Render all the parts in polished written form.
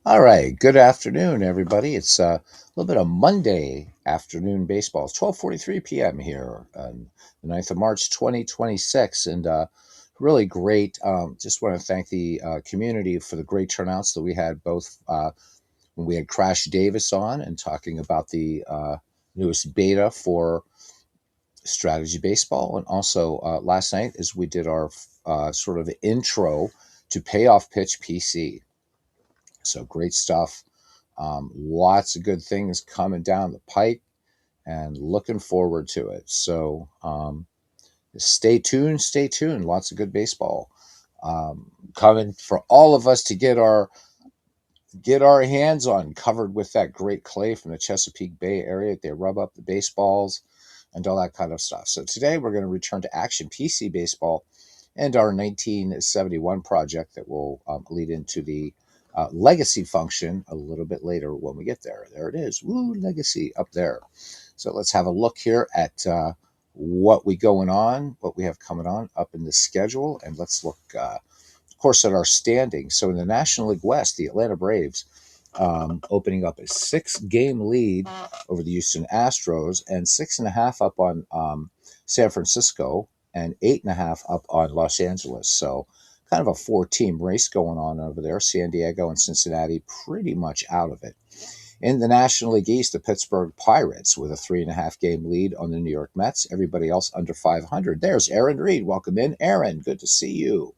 All right. Good afternoon, everybody. It's a little bit of Monday afternoon baseball. It's 12:43 p.m. here on the 9th of March, 2026. And really great. Just want to thank the community for the great turnouts that we had both when we had Crash Davis on and talking about the newest beta for Strategy Baseball. And also last night as we did our sort of intro to Payoff Pitch PC. So great stuff. Lots of good things coming down the pike and looking forward to it. So stay tuned, stay tuned. Lots of good baseball coming for all of us to get our hands on, covered with that great clay from the Chesapeake Bay area. They rub up the baseballs and all that kind of stuff. So today we're going to return to Action PC Baseball and our 1971 project that will lead into the legacy function a little bit later when we get there. There it is. Woo, legacy up there. So let's have a look here at what we have coming on up in the schedule, and let's look, of course, at our standings. So in the National League West, the Atlanta Braves opening up a 6-game lead over the Houston Astros and 6.5 up on San Francisco and 8.5 up on Los Angeles. So kind of a 4-team race going on over there. San Diego and Cincinnati pretty much out of it. In the National League East, the Pittsburgh Pirates with a 3.5-game lead on the New York Mets. Everybody else under 500. There's Aaron Reed. Welcome in, Aaron. Good to see you.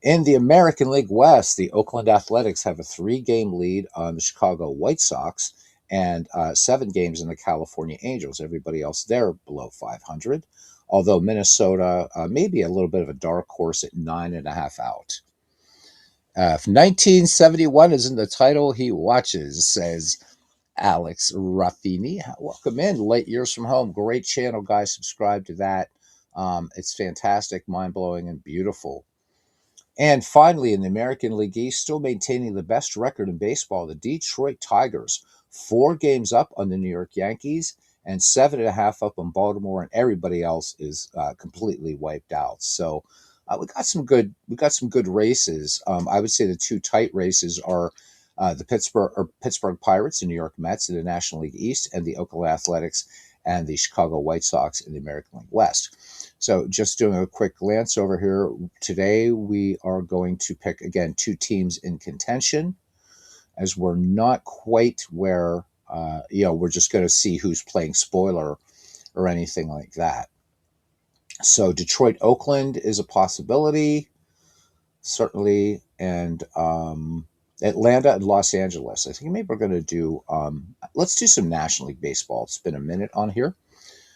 In the American League West, the Oakland Athletics have a 3-game lead on the Chicago White Sox and 7 games in the California Angels. Everybody else there below 500. Although Minnesota may be a little bit of a dark horse at 9.5 out. If 1971 is in the title, he watches, says Alex Raffini. Welcome in. Late Years from Home. Great channel, guys. Subscribe to that. It's fantastic, mind blowing, and beautiful. And finally, in the American League East, still maintaining the best record in baseball, the Detroit Tigers, 4 games up on the New York Yankees and 7.5 up on Baltimore, and everybody else is completely wiped out. So we got some good races. I would say the two tight races are the Pittsburgh Pirates and New York Mets in the National League East, and the Oakland Athletics and the Chicago White Sox in the American League West. So just doing a quick glance over here. Today we are going to pick, again, 2 teams in contention, as we're not quite where, we're just going to see who's playing spoiler or anything like that. So Detroit, Oakland is a possibility, certainly, and Atlanta and Los Angeles. I think maybe we're going to do, let's do some National League Baseball. It's been a minute on here.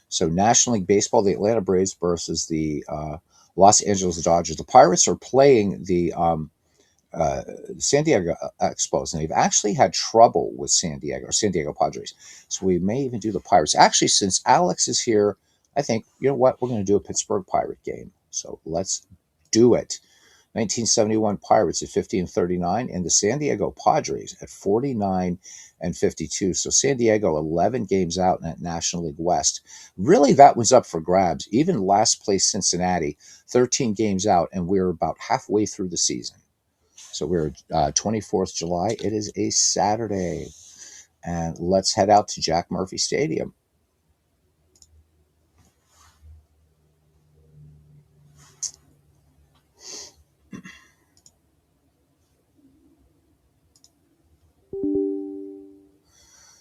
So National League Baseball, the Atlanta Braves versus the Los Angeles Dodgers. The Pirates are playing the uh, San Diego Expos, and they've actually had trouble with San Diego Padres. So we may even do the Pirates. Actually, since Alex is here, I think, you know what, we're going to do a Pittsburgh Pirate game. So let's do it. 1971 Pirates at 50-39, and the San Diego Padres at 49-52. So San Diego 11 games out in that National League West. Really, that was up for grabs. Even last place Cincinnati, 13 games out, and we're about halfway through the season. So we're 24th July. It is a Saturday, and let's head out to Jack Murphy Stadium.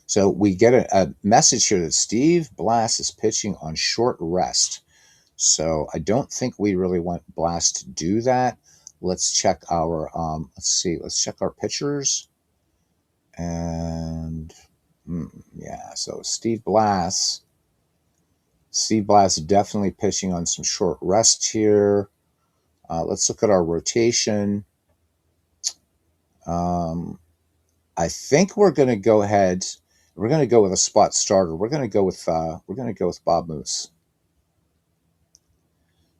So we get a message here that Steve Blass is pitching on short rest. So I don't think we really want Blass to do that. Let's check our let's check our pitchers. And yeah, so Steve Blass definitely pitching on some short rest here. Let's look at our rotation. Um, I think we're going to go ahead. We're going to go with a spot starter. We're going to go with Bob Moose.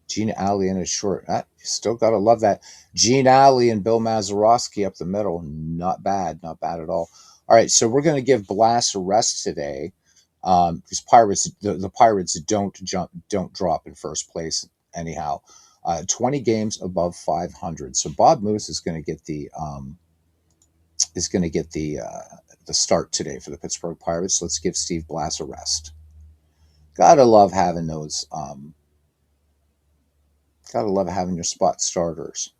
Gene Alley in a short. Still got to love that. Gene Alley and Bill Mazeroski up the middle. Not bad. Not bad at all. All right, so we're going to give Blass a rest today, because the Pirates don't drop in first place anyhow. 20 games above 500. So Bob Moose is going to get is going to get the start today for the Pittsburgh Pirates. Let's give Steve Blass a rest. Gotta love having those. Gotta love having your spot starters.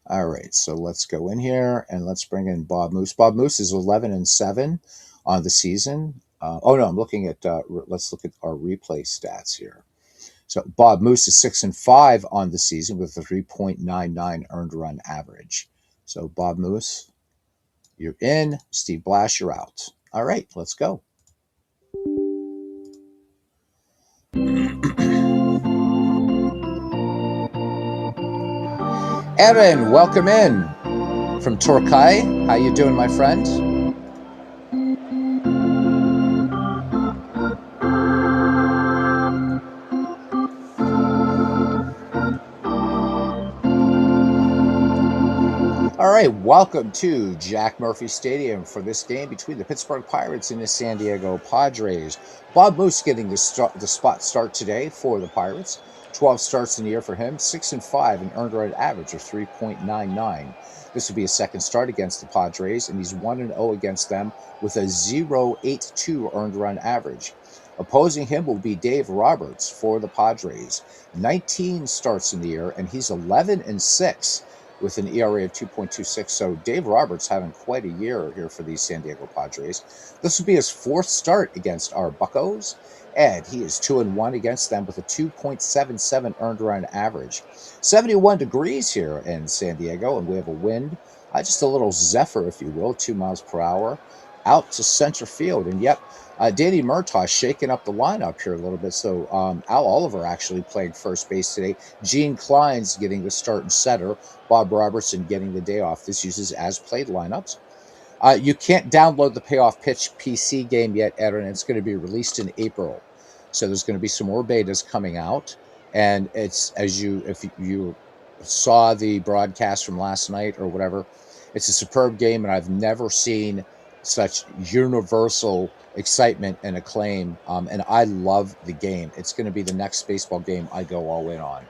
All right, so let's go in here and let's bring in Bob Moose. Bob Moose is 11-7 on the season. Oh no, I'm looking at. Let's look at our replay stats here. So Bob Moose is 6-5 on the season with a 3.99 earned run average. So Bob Moose, you're in. Steve Blass, you're out. All right, let's go. Evan, welcome in from Torquay. How you doing, my friend? All right, welcome to Jack Murphy Stadium for this game between the Pittsburgh Pirates and the San Diego Padres. Bob Moose getting the spot start today for the Pirates. 12 starts in the year for him, 6-5, an earned run average of 3.99. This will be a second start against the Padres, and he's 1-0 against them with a 0.82 earned run average. Opposing him will be Dave Roberts for the Padres. 19 starts in the year, and he's 11-6 with an ERA of 2.26. So Dave Roberts having quite a year here for the San Diego Padres. This will be his fourth start against our Buccos, and he is 2-1 against them with a 2.77 earned run average. 71 degrees here in San Diego, and we have a wind, just a little zephyr, if you will, 2 miles per hour, out to center field. And yep, Danny Murtaugh shaking up the lineup here a little bit. So Al Oliver actually playing first base today. Gene Klein's getting the start in center. Bob Robertson getting the day off. This uses as-played lineups. You can't download the Payoff Pitch PC game yet, Ed, and it's going to be released in April. So there's going to be some more betas coming out. And it's, if you saw the broadcast from last night or whatever, it's a superb game, and I've never seen such universal excitement and acclaim. And I love the game. It's going to be the next baseball game I go all in on.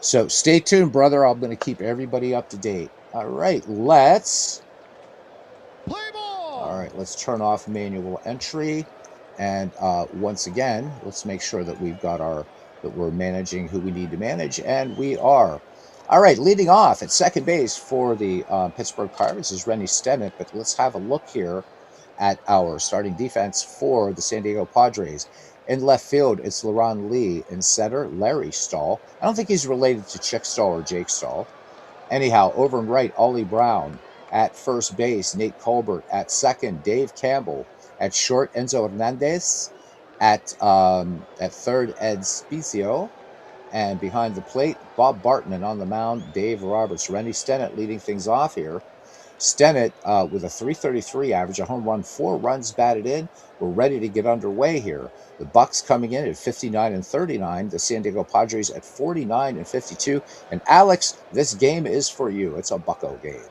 So stay tuned, brother. I'm going to keep everybody up to date. All right, let's play ball. All right, let's turn off manual entry. And once again, let's make sure that we're managing who we need to manage, and we are. All right, leading off at second base for the Pittsburgh Pirates is Rennie Stennett, but let's have a look here at our starting defense for the San Diego Padres. In left field, it's Laron Lee. In center, Larry Stahl. I don't think he's related to Chick Stahl or Jake Stahl. Anyhow, over and right, Ollie Brown. At first base, Nate Colbert. At second, Dave Campbell. At short, Enzo Hernandez. At third, Ed Spezio. And behind the plate, Bob Barton. And on the mound, Dave Roberts. Rennie Stennett leading things off here. Stennett with a 333 average, a home run, 4 runs batted in. We're ready to get underway here. The Bucks coming in at 59-39. The San Diego Padres at 49-52. And Alex, this game is for you. It's a Bucco game.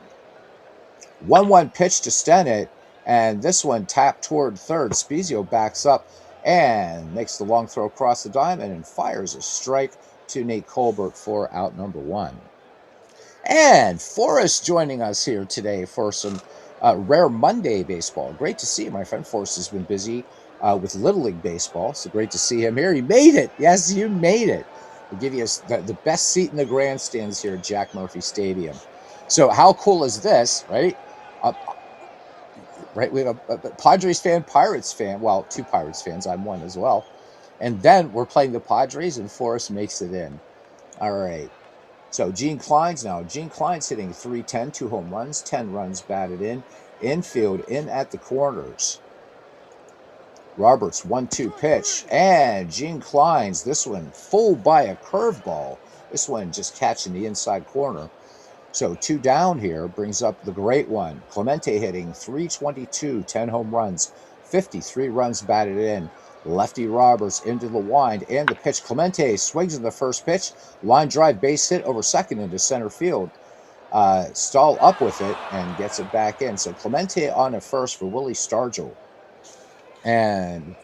1-1 pitch to Stennett, and this one tapped toward third. Spezio backs up and makes the long throw across the diamond and fires a strike to Nate Colbert for out number 1. And Forrest joining us here today for some Rare Monday baseball. Great to see you, my friend. Forrest has been busy with Little League Baseball, so great to see him here. He made it. Yes, you made it. We'll give you the best seat in the grandstands here at Jack Murphy Stadium. So how cool is this, right? Right, we have a Padres fan, Pirates fan. Well, 2 Pirates fans. I'm one as well. And then we're playing the Padres, and Forrest makes it in. All right. So Gene Klein's now. Gene Klein's hitting .310, 2 home runs, 10 runs batted in. Infield, in at the corners. Roberts, 1-2 pitch. And Gene Klein's, this one full by a curveball. This one just catching the inside corner. So 2 down here brings up the great one. Clemente hitting .322, 10 home runs, 53 runs batted in. Lefty Roberts into the wind and the pitch. Clemente swings in the first pitch. Line drive, base hit over second into center field. Stahl up with it and gets it back in. So Clemente on at first for Willie Stargell. And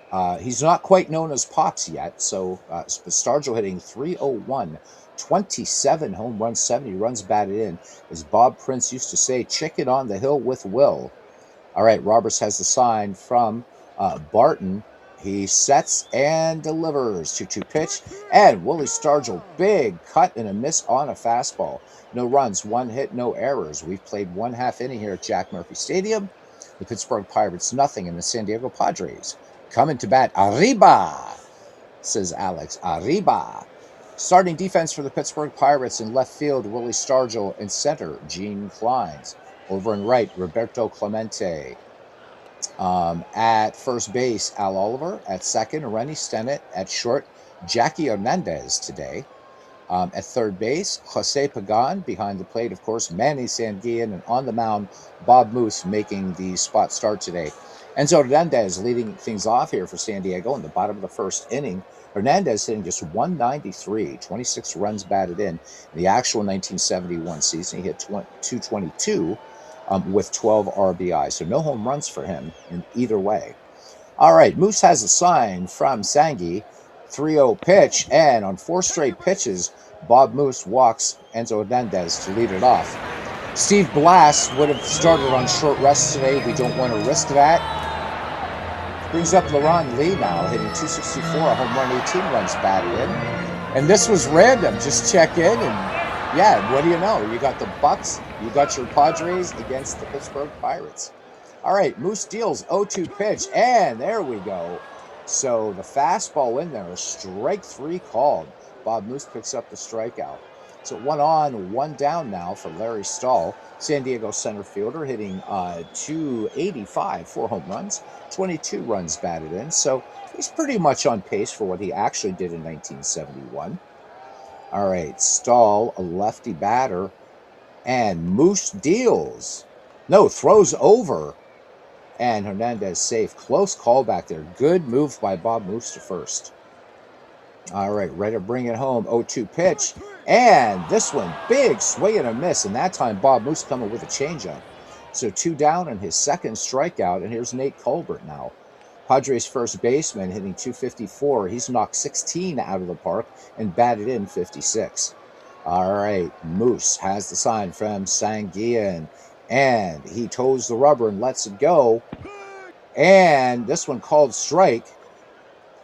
he's not quite known as Pops yet. So Stargell hitting 301, 27 home runs, 70 runs batted in. As Bob Prince used to say, chicken on the hill with Will. All right, Roberts has the sign from Barton. He sets and delivers. 2-2 pitch. And Willie Stargell, big cut and a miss on a fastball. No runs, one hit, no errors. We've played 1/2 inning here at Jack Murphy Stadium. The Pittsburgh Pirates, nothing, and the San Diego Padres coming to bat. Arriba, says Alex. Arriba. Starting defense for the Pittsburgh Pirates in left field, Willie Stargell. In center, Gene Clines. Over and right, Roberto Clemente. At first base, Al Oliver. At second, Rennie Stennett. At short, Jackie Hernandez today. At third base, Jose Pagan. Behind the plate, of course, Manny Sanguillen. And on the mound, Bob Moose making the spot start today. Enzo Hernandez leading things off here for San Diego in the bottom of the first inning. Hernandez hitting just 193, 26 runs batted in. The actual 1971 season, he hit 222 with 12 RBI. So no home runs for him in either way. All right, Moose has a sign from Sangi. 3-0 pitch, and on 4 straight pitches, Bob Moose walks Enzo Hernandez to lead it off. Steve Blass would have started on short rest today. We don't want to risk that. Brings up Laron Lee now, hitting 264, a home run, 18 runs batted in. And this was random. Just check in, and yeah, what do you know? You got the Bucks, you got your Padres against the Pittsburgh Pirates. All right, Moose deals 0-2 pitch, and there we go. So the fastball in there, strike 3 called. Bob Moose picks up the strikeout. So 1 on, 1 down now for Larry Stahl. San Diego center fielder hitting 285, 4 home runs, 22 runs batted in. So he's pretty much on pace for what he actually did in 1971. All right, Stahl, a lefty batter, and Moose throws over. And Hernandez safe. Close call back there. Good move by Bob Moose to first. All right, ready to bring it home. 0-2 pitch. And this one, big swing and a miss. And that time, Bob Moose coming with a changeup. So 2 down and his second strikeout. And here's Nate Colbert now. Padres first baseman hitting 254. He's knocked 16 out of the park and batted in 56. All right, Moose has the sign from Sanguillen. And he toes the rubber and lets it go. And this one called strike.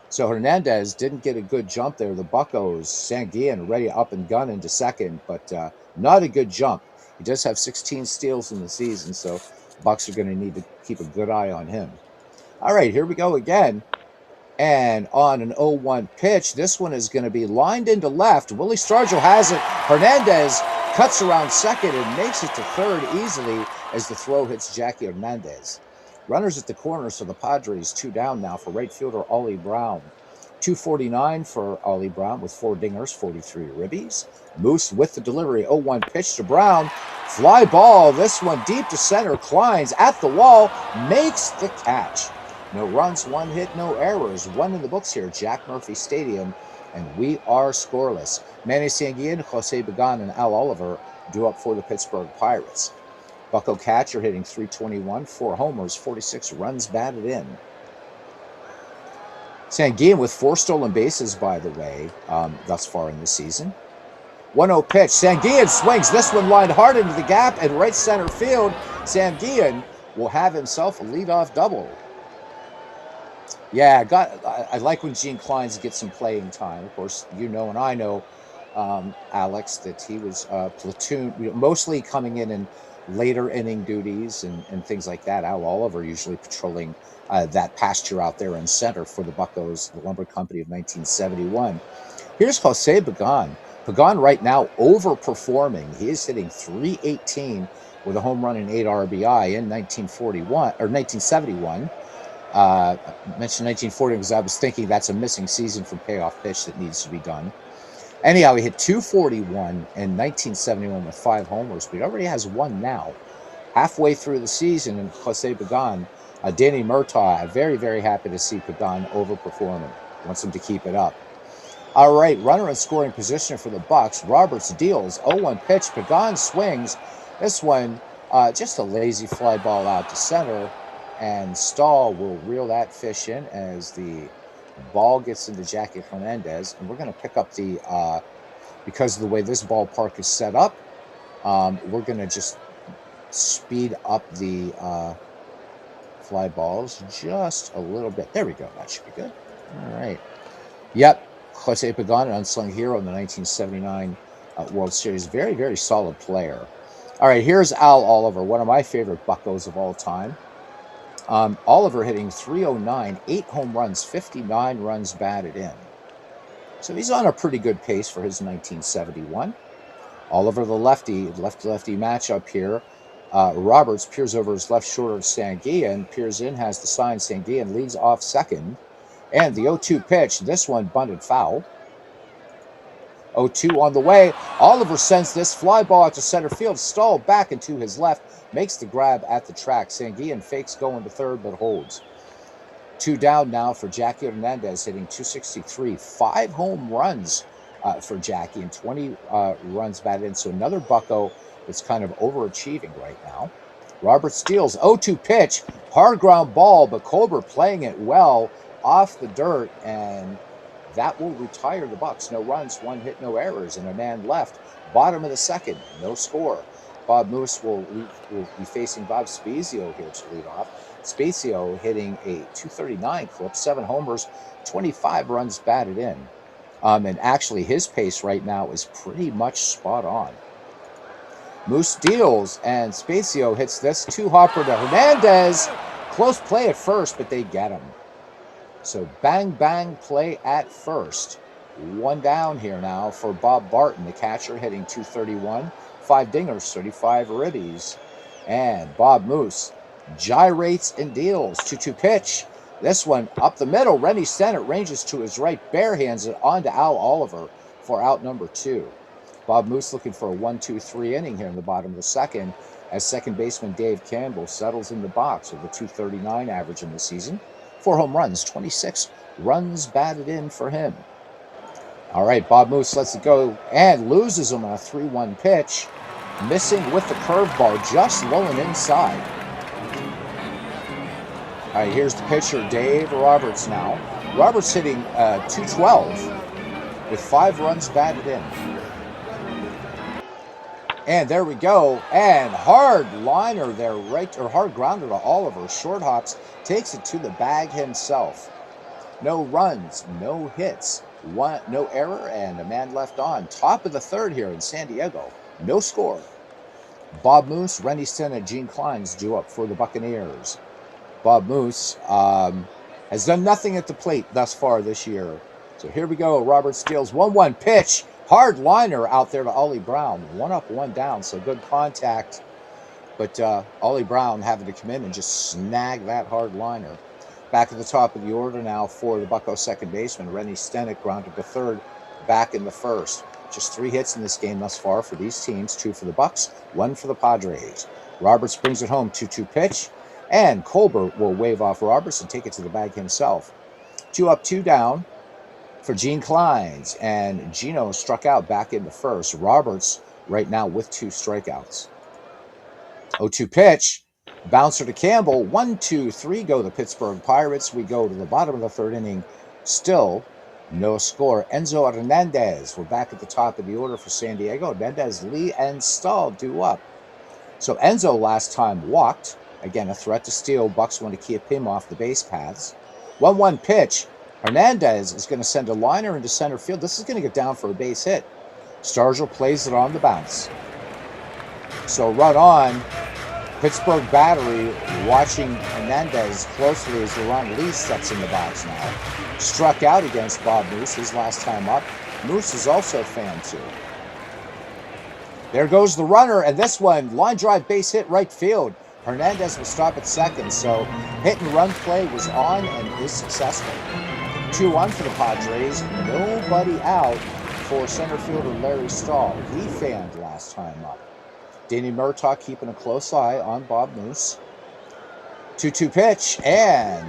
So Hernandez didn't get a good jump there. The Buccos, Sanguillen ready up and gun into second, but not a good jump. He does have 16 steals in the season, so Bucks are going to need to keep a good eye on him. All right, here we go again. And on an 0-1 pitch, this one is going to be lined into left. Willie Stargell has it. Hernandez cuts around second and makes it to third easily as the throw hits Jackie Hernandez. Runners at the corner, so the Padres 2 down now for right fielder Ollie Brown. 249 for Ollie Brown with 4 dingers, 43 ribbies. Moose with the delivery, 0-1 pitch to Brown. Fly ball, this one deep to center. Clines at the wall, makes the catch. No runs, 1 hit, no errors. 1 in the books here, Jack Murphy Stadium, and we are scoreless. Manny Sanguillen, Jose Pagan, and Al Oliver do up for the Pittsburgh Pirates. Bucco catcher hitting 321, 4 homers, 46 runs batted in. Sanguillen with 4 stolen bases, by the way, thus far in the season. 1-0 pitch. Sanguillen swings. This one lined hard into the gap and right center field. Sanguillen will have himself a leadoff double. Yeah, I like when Gene Clines gets some playing time. Of course, you know and I know, Alex, that he was platoon, mostly coming in later inning duties and things like that. Al Oliver usually patrolling that pasture out there in center for the Buccos, the Lumber Company of 1971. Here's Jose Pagan. Pagan right now overperforming. He is hitting 318 with a home run and 8 RBI in 1971. I mentioned 1940 because I was thinking that's a missing season from payoff pitch that needs to be done. Anyhow, he hit 241 in 1971 with 5 homers, but he already has 1 now. Halfway through the season, and Jose Pagan, Danny Murtaugh, very, very happy to see Pagan overperforming. Wants him to keep it up. All right, runner in scoring position for the Bucks. Roberts deals 0-1 pitch. Pagan swings. This one, just a lazy fly ball out to center. And Stahl will reel that fish in as the ball gets into Jackie Hernandez. And we're going to pick up the, because of the way this ballpark is set up, we're going to just speed up the fly balls just a little bit. There we go. That should be good. All right. Yep. Jose Pagan, an unsung hero in the 1979 World Series. Very, very solid player. All right, here's Al Oliver, one of my favorite buccos of all time. Oliver hitting .309, 8 home runs, 59 runs batted in. So he's on a pretty good pace for his 1971. Oliver, the lefty matchup here. Roberts peers over his left shoulder to Sanguillen. Peers in, has the sign. Sanguillen leads off second. And the 0-2 pitch, this one bunted foul. 0-2 on the way. Oliver sends this fly ball out to center field. Stahl back and to his left. Makes the grab at the track. Sanguillen fakes going to third but holds. 2 down now for Jackie Hernandez, hitting .263. 5 home runs for Jackie and 20 runs batted in. So another bucko that's kind of overachieving right now. Robert steals. 0-2 pitch. Hard ground ball, but Colbert playing it well off the dirt, and that will retire the Bucks. No runs, 1 hit, no errors, and a man left. Bottom of the second, no score. Bob Moose will be facing Bob Spezio here to lead off. Spezio hitting a .239 clip, 7 homers, 25 runs batted in. And actually his pace right now is pretty much spot on. Moose deals, and Spezio hits this 2-hopper to Hernandez. Close play at first, but they get him. So bang, bang play at first. 1 down here now for Bob Barton, the catcher, hitting .231. 5 dingers, 35 ribbies. And Bob Moose gyrates and deals. 2-2 pitch. This one up the middle. Rennie Stennett ranges to his right, barehands it onto Al Oliver for out number 2. Bob Moose looking for a 1-2-3 inning here in the bottom of the second, as second baseman Dave Campbell settles in the box with a .239 average in the season. 4 home runs, 26 runs batted in for him. All right, Bob Moose lets it go and loses him on a 3-1 pitch. Missing with the curveball, just low and inside. All right, here's the pitcher, Dave Roberts now. Roberts hitting .212 with 5 runs batted in. And there we go. And hard liner there, hard grounder to Oliver. Short hops, takes it to the bag himself. No runs, no hits, no error, and a man left on. Top of the third here in San Diego. No score. Bob Moose, Rennie Stennett, Gene Clines due up for the Buccaneers. Bob Moose has done nothing at the plate thus far this year. So here we go. Robert steals. 1-1 pitch. Hard liner out there to Ollie Brown. 1 up, 1 down, so good contact. But Ollie Brown having to come in and just snag that hard liner. Back at the top of the order now for the Bucco second baseman. Rennie Stennett grounded to third, back in the first. Just 3 hits in this game thus far for these teams. 2 for the Bucks, 1 for the Padres. Roberts brings it home. 2-2 pitch. And Colbert will wave off Roberts and take it to the bag himself. 2 up, 2 down for Gene Clines, and Gino struck out back in the first. Roberts right now with 2 strikeouts. 0-2 pitch, bouncer to Campbell. 1-2-3 go the Pittsburgh Pirates. We go to the bottom of the third inning. Still no score. Enzo Hernandez, we're back at the top of the order for San Diego. Hernandez, Lee, and Stahl due up. So Enzo last time walked. Again, a threat to steal. Bucks want to keep him off the base paths. 1-1 pitch. Hernandez is going to send a liner into center field. This is going to get down for a base hit. Stargell plays it on the bounce. So run on. Pittsburgh battery watching Hernandez closely as Laurent Lee steps in the box now. Struck out against Bob Moose his last time up. Moose is also fan too. There goes the runner, and this one, line drive base hit right field. Hernandez will stop at second, so hit and run play was on and is successful. 2-1 for the Padres. Nobody out for center fielder Larry Stahl. He fanned last time up. Danny Murtaugh keeping a close eye on Bob Moose. 2-2 pitch, and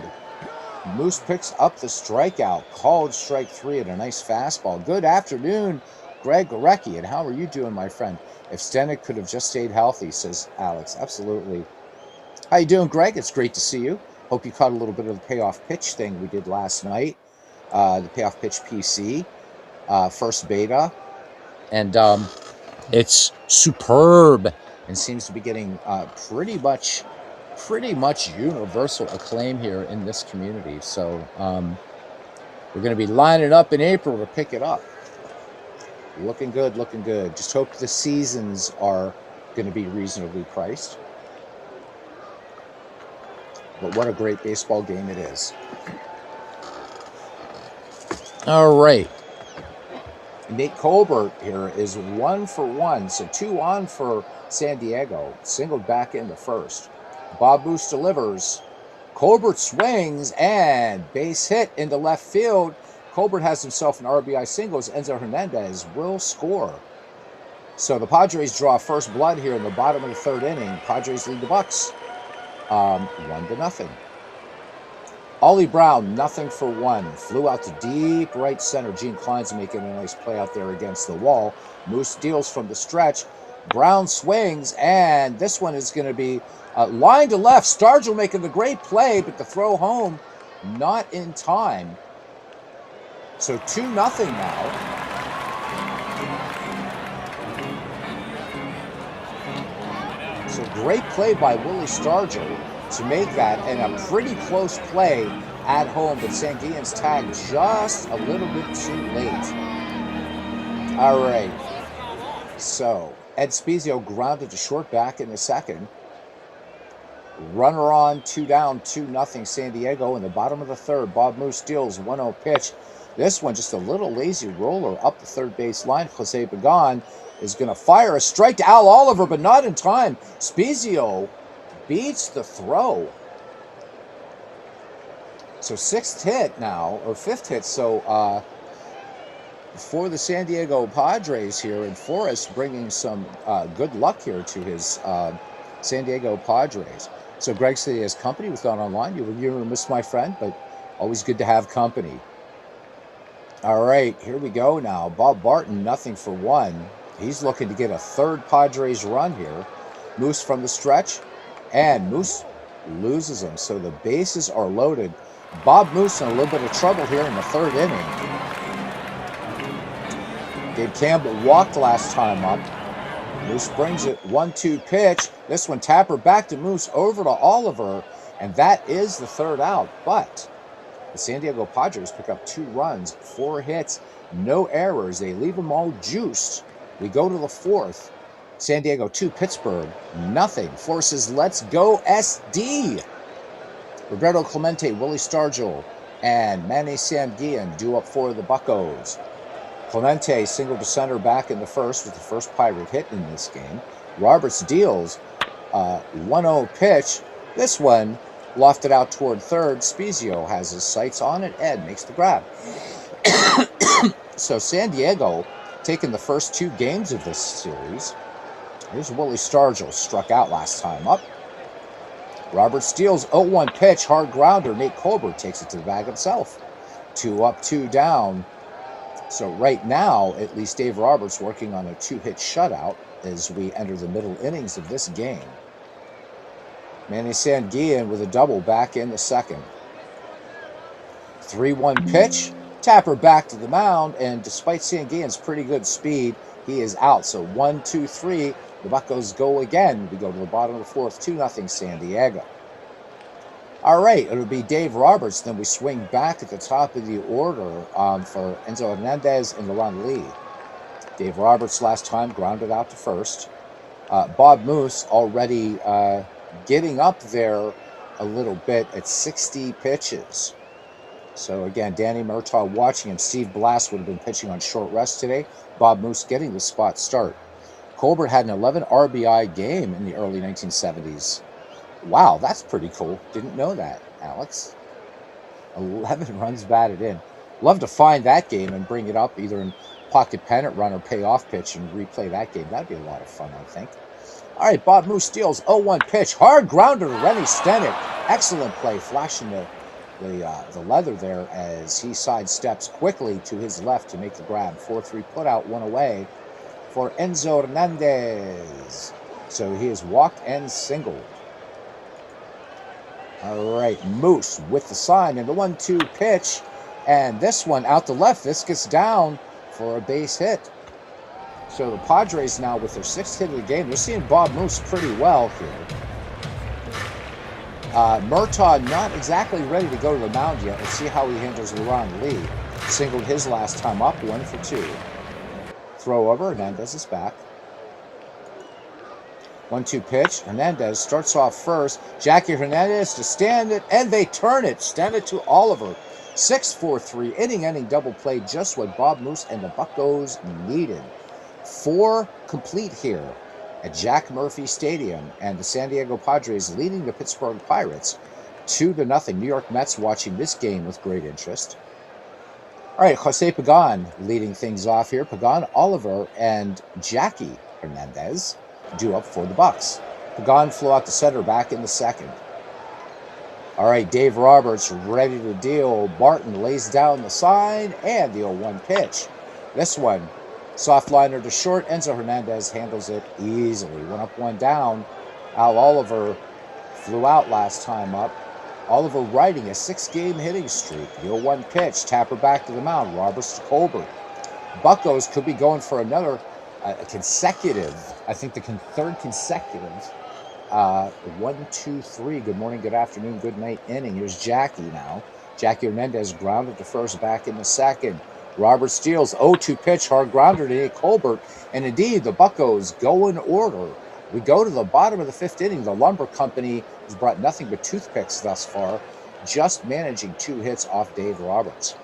Moose picks up the strikeout. Called strike 3 at a nice fastball. Good afternoon, Greg Gorecki, and how are you doing, my friend? If Stennett could have just stayed healthy, says Alex. Absolutely. How you doing, Greg? It's great to see you. Hope you caught a little bit of the payoff pitch thing we did last night. The payoff pitch PC, first beta, and it's superb and seems to be getting pretty much universal acclaim here in this community. So we're going to be lining up in April to pick it up. Looking good, looking good. Just hope the seasons are going to be reasonably priced. But what a great baseball game it is. All right. Nate Colbert here is 1 for 1. So 2 on for San Diego. Singled back in the first. Bob Moose delivers. Colbert swings and base hit into left field. Colbert has himself an RBI single as Enzo Hernandez will score. So the Padres draw first blood here in the bottom of the third inning. Padres lead the Bucks 1-0. Ollie Brown, 0 for 1. Flew out to deep right center. Gene Klein's making a nice play out there against the wall. Moose deals from the stretch. Brown swings, and this one is going to be line to left. Stargell making the great play, but the throw home not in time. So 2-0 now. So great play by Willie Stargell to make that, and a pretty close play at home, but Sanguillen's tagged just a little bit too late. All right. So Ed Spezio grounded to short back in the second. Runner on, 2 down, 2-0 San Diego in the bottom of the third. Bob Moose deals 1-0 pitch. This one just a little lazy roller up the third base line. Jose Pagan is going to fire a strike to Al Oliver, but not in time. Spezio beats the throw. So 6th hit now, or 5th hit. So for the San Diego Padres here, and Forrest bringing some good luck here to his San Diego Padres. So Greg said he has company with Don Online. You were missed, my friend, but always good to have company. All right, here we go now. Bob Barton, 0 for 1. He's looking to get a third Padres run here. Moose from the stretch, and Moose loses him. So the bases are loaded. Bob Moose in a little bit of trouble here in the third inning. Gabe Campbell walked last time up. Moose brings it, 1-2 pitch. This one Tapper back to Moose, over to Oliver, and that is the third out. But the San Diego Padres pick up 2 runs, 4 hits, no errors. They leave them all juiced. We go to the fourth. San Diego 2, Pittsburgh 0. Forces let's go SD. Roberto Clemente, Willie Stargell, and Manny Sanguillen due up for the Buccos. Clemente single to center back in the first with the first Pirate hit in this game. Roberts deals 1-0 pitch. This one lofted out toward third. Spezio has his sights on it. Ed makes the grab. So San Diego taking the first 2 games of this series. Here's Willie Stargell, struck out last time up. Roberts steals 0-1 pitch, hard grounder. Nate Colbert takes it to the bag himself. 2 up, 2 down. So right now, at least Dave Roberts working on a 2-hit shutout as we enter the middle innings of this game. Manny Sanguillen with a double back in the second. 3-1 pitch. Tapper back to the mound, and despite Sanguillen's pretty good speed, he is out. So 1-2-3, the Buccos go again. We go to the bottom of the fourth, 2-0 San Diego. All right, it'll be Dave Roberts. Then we swing back at the top of the order for Enzo Hernandez and Laurent Lee. Dave Roberts last time grounded out to first. Bob Moose already getting up there a little bit at 60 pitches. So again, Danny Murtaugh watching, and Steve Blass would have been pitching on short rest today. Bob Moose getting the spot start. Colbert had an 11 RBI game in the early 1970s. Wow, that's pretty cool. Didn't know that, Alex. 11 runs batted in. Love to find that game and bring it up either in pocket pennant run or payoff pitch and replay that game. That'd be a lot of fun, I think. All right, Bob Moose steals 0-1 pitch. Hard grounder to Rennie Stenick. Excellent play, flashing the leather there as he sidesteps quickly to his left to make the grab. 4-3 put out, 1 away for Enzo Hernandez. So he is walked and singled. All right, Moose with the sign and the 1-2 pitch. And this one out to left. This gets down for a base hit. So the Padres now with their 6th hit of the game, they're seeing Bob Moose pretty well here. Murtaugh not exactly ready to go to the mound yet. Let's see how he handles LeRon Lee. Singled his last time up, 1 for 2. Throw over, Hernandez is back. 1-2 pitch. Hernandez starts off first. Jackie Hernandez to Stanton, and they turn it. Stanton to Oliver. 6-4-3, inning-ending double play, just what Bob Moose and the Buccos needed. 4 complete here at Jack Murphy Stadium, and the San Diego Padres leading the Pittsburgh Pirates 2-0. New York Mets watching this game with great interest. All right, Jose Pagan leading things off here. Pagan, Oliver, and Jackie Hernandez due up for the Bucks. Pagan flew out to center back in the 2nd. All right, Dave Roberts ready to deal. Barton lays down the sign and the 0-1 pitch. This one, soft liner to short. Enzo Hernandez handles it easily. 1 up, 1 down. Al Oliver flew out last time up. Oliver riding a 6-game hitting streak. The 0-1 pitch. Tapper back to the mound. Roberts to Colbert. Buccos could be going for another consecutive, I think the 3rd consecutive 1, 2, 3. Good morning, good afternoon, good night inning. Here's Jackie now. Jackie Hernandez grounded to first, back in the 2nd. Robert steals 0-2 pitch, hard grounder to Nate Colbert. And indeed, the Buccos go in order. We go to the bottom of the 5th inning. The Lumber Company has brought nothing but toothpicks thus far, just managing 2 hits off Dave Roberts.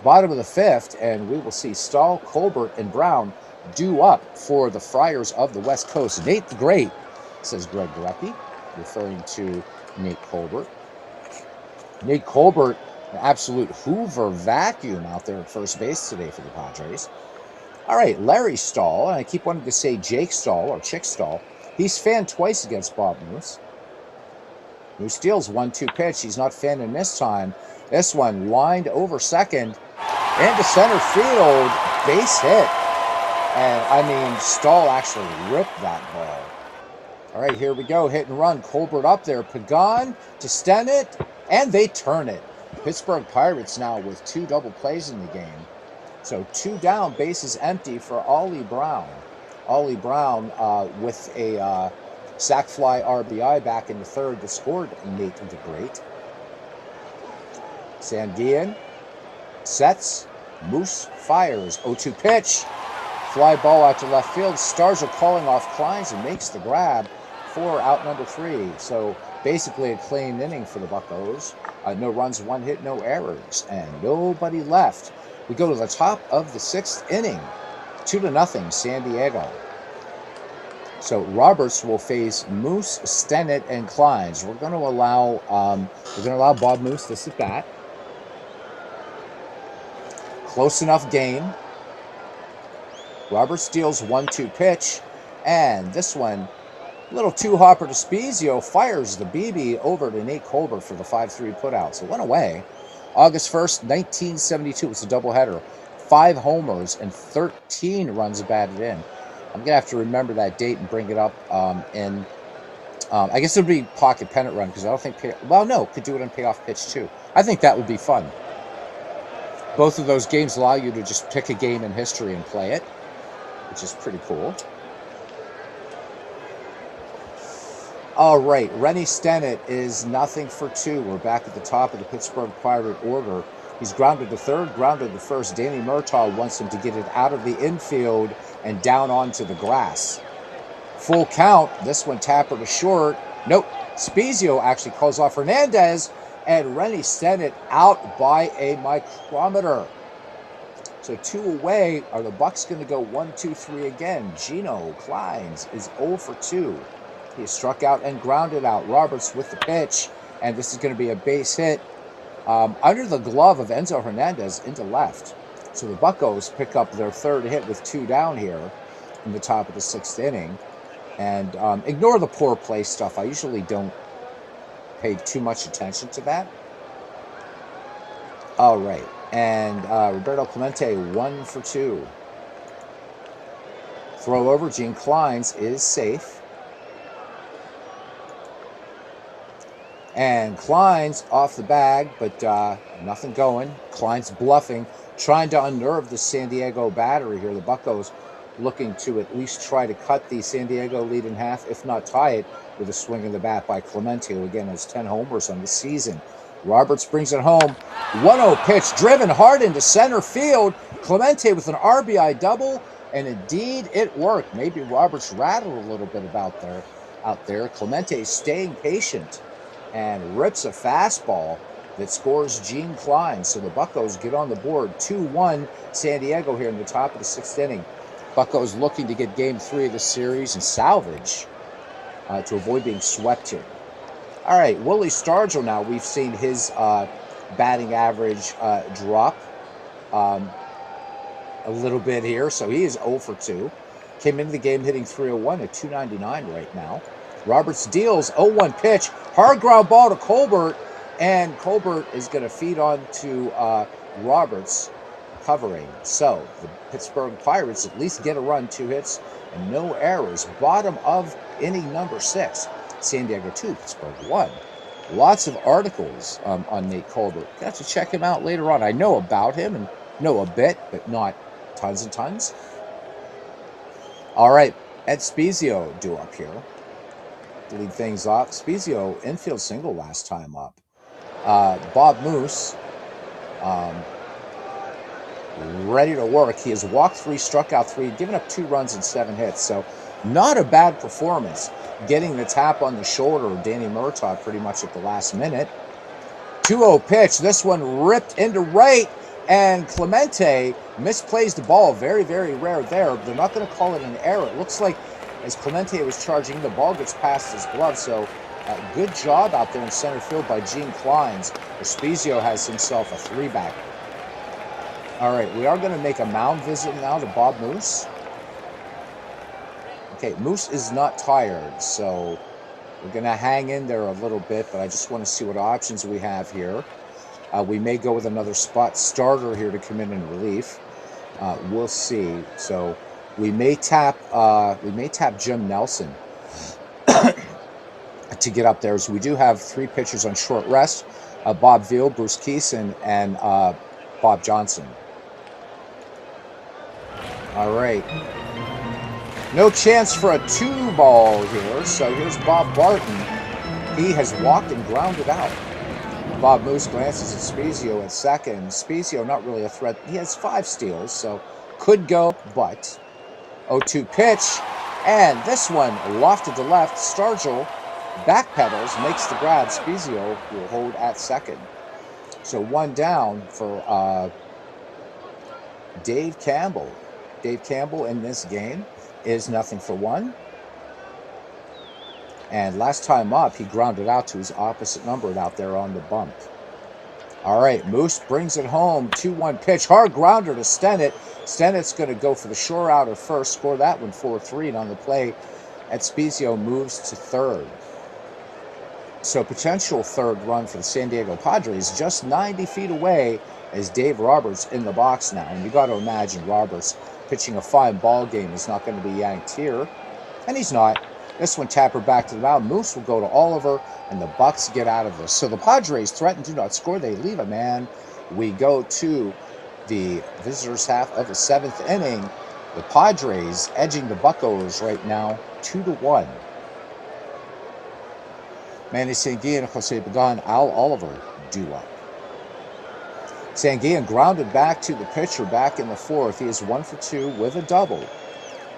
Bottom of the 5th, and we will see Stahl, Colbert, and Brown due up for the Friars of the West Coast. Nate the Great, says Greg Gorecki, referring to Nate Colbert. Nate Colbert, an absolute Hoover vacuum out there at first base today for the Padres. All right, Larry Stahl, and I keep wanting to say Jake Stahl or Chick Stahl. He's fanned twice against Bob Moose. Moose steals 1-2 pitch. He's not fanning this time. This one lined over second into center field. Base hit. And, I mean, Stahl actually ripped that ball. All right, here we go. Hit and run. Colbert up there. Pagan to Stennett, and they turn it. Pittsburgh Pirates now with 2 double plays in the game. So 2 down, bases empty for Ollie Brown. Ollie Brown with a sac fly RBI back in the 3rd that scored Nate the Great. Sandian sets. Moose fires. 0-2 pitch. Fly ball out to left field. Stars are calling off Kleins and makes the grab for out number 3. So basically a clean inning for the Buccos. No runs, 1 hit, no errors, and nobody left. We go to the top of the 6th inning. 2-0 San Diego. So Roberts will face Moose, Stennett, and Kleins. We're going to allow Bob Moose to sit back. Close enough game. Roberts steals 1-2 pitch, and this one, a little two-hopper to Spezio, fires the BB over to Nate Colbert for the 5-3 putout. So 1 away. August 1st, 1972. It's a doubleheader. 5 homers and 13 runs batted in. I'm going to have to remember that date and bring it up I guess it would be pocket pennant run because I don't think, could do it on payoff pitch too. I think that would be fun. Both of those games allow you to just pick a game in history and play it, which is pretty cool. All right, Rennie Stennett is 0 for 2. We're back at the top of the Pittsburgh Pirate order. He's grounded to 3rd, grounded to 1st. Danny Murtaugh wants him to get it out of the infield and down onto the grass. Full count. This one Tapper to short. Nope. Spezio actually calls off Hernandez, and Rennie Stennett out by a micrometer. So 2 away. Are the Bucks going to go 1, 2, 3 again? Gino Kleins is 0 for 2. He is struck out and grounded out. Roberts with the pitch, and this is going to be a base hit under the glove of Enzo Hernandez into left. So the Buccos pick up their 3rd hit with 2 down here in the top of the 6th inning. And ignore the poor play stuff. I usually don't pay too much attention to that. All right. And Roberto Clemente, 1 for 2. Throw over. Gene Kleins is safe. And Klein's off the bag, but nothing going. Klein's bluffing, trying to unnerve the San Diego battery here. The Buccos looking to at least try to cut the San Diego lead in half, if not tie it, with a swing of the bat by Clemente, who again has 10 homers on the season. Roberts brings it home. 1-0 pitch, driven hard into center field. Clemente with an RBI double, and indeed it worked. Maybe Roberts rattled a little bit out there. Clemente staying patient and rips a fastball that scores Gene Klein. So the Buccos get on the board. 2-1 San Diego here in the top of the 6th inning. Buccos looking to get game 3 of the series and salvage to avoid being swept here. All right, Willie Stargell now. We've seen his batting average drop a little bit here. So he is 0 for 2. Came into the game hitting .301 at .299 right now. Roberts deals 0-1 pitch. Hard ground ball to Colbert. And Colbert is going to feed on to Roberts covering. So the Pittsburgh Pirates at least get a run, 2 hits and no errors. Bottom of inning number 6. San Diego 2, Pittsburgh 1. Lots of articles on Nate Colbert. Got to check him out later on. I know about him and know a bit, but not tons and tons. All right, Ed Spezio due up here to lead things off. Spezio infield single last time up. Bob Moose ready to work. He has walked 3, struck out 3, given up 2 runs and 7 hits. So not a bad performance. Getting the tap on the shoulder of Danny Murtaugh pretty much at the last minute. 2-0 pitch. This one ripped into right. And Clemente misplays the ball. Very, very rare there. They're not going to call it an error. It looks like as Clemente was charging, the ball gets past his glove. So good job out there in center field by Gene Kleins. Spezio has himself a 3-back. All right, we are going to make a mound visit now to Bob Moose. Okay, Moose is not tired, so we're going to hang in there a little bit, but I just want to see what options we have here. We may go with another spot starter here to come in relief. We'll see. So we may tap Jim Nelson to get up there. So we do have 3 pitchers on short rest: Bob Veal, Bruce Keeson, and Bob Johnson. All right. No chance for a 2-ball here. So here's Bob Barton. He has walked and grounded out. Bob Moose glances at Spezio at second. Spezio not really a threat. He has 5 steals, so could go, but 0-2 pitch. And this one lofted to left. Stargell backpedals, makes the grab. Spezio will hold at second. So 1 down for Dave Campbell. Dave Campbell in this game is 0-for-1. And last time up, he grounded out to his opposite number out there on the bump. All right, Moose brings it home. 2-1 pitch. Hard grounder to Stennett. Stennett's going to go for the shore out of first. Score that one 4-3. And on the play, Ed Spezio moves to third. So potential third run for the San Diego Padres just 90 feet away as Dave Roberts in the box now. And you got to imagine Roberts pitching a fine ball game is not going to be yanked here. And he's not. This one tapper back to the mound. Moose will go to Oliver, and the Bucks get out of this. So the Padres threaten to not score. They leave a man. We go to the visitors' half of the 7th inning. The Padres edging the Buccos right now 2-1. Manny Sanguillen, Jose Pagan, Al Oliver due up. Sanguillen grounded back to the pitcher back in the 4th. He is 1-for-2 with a double.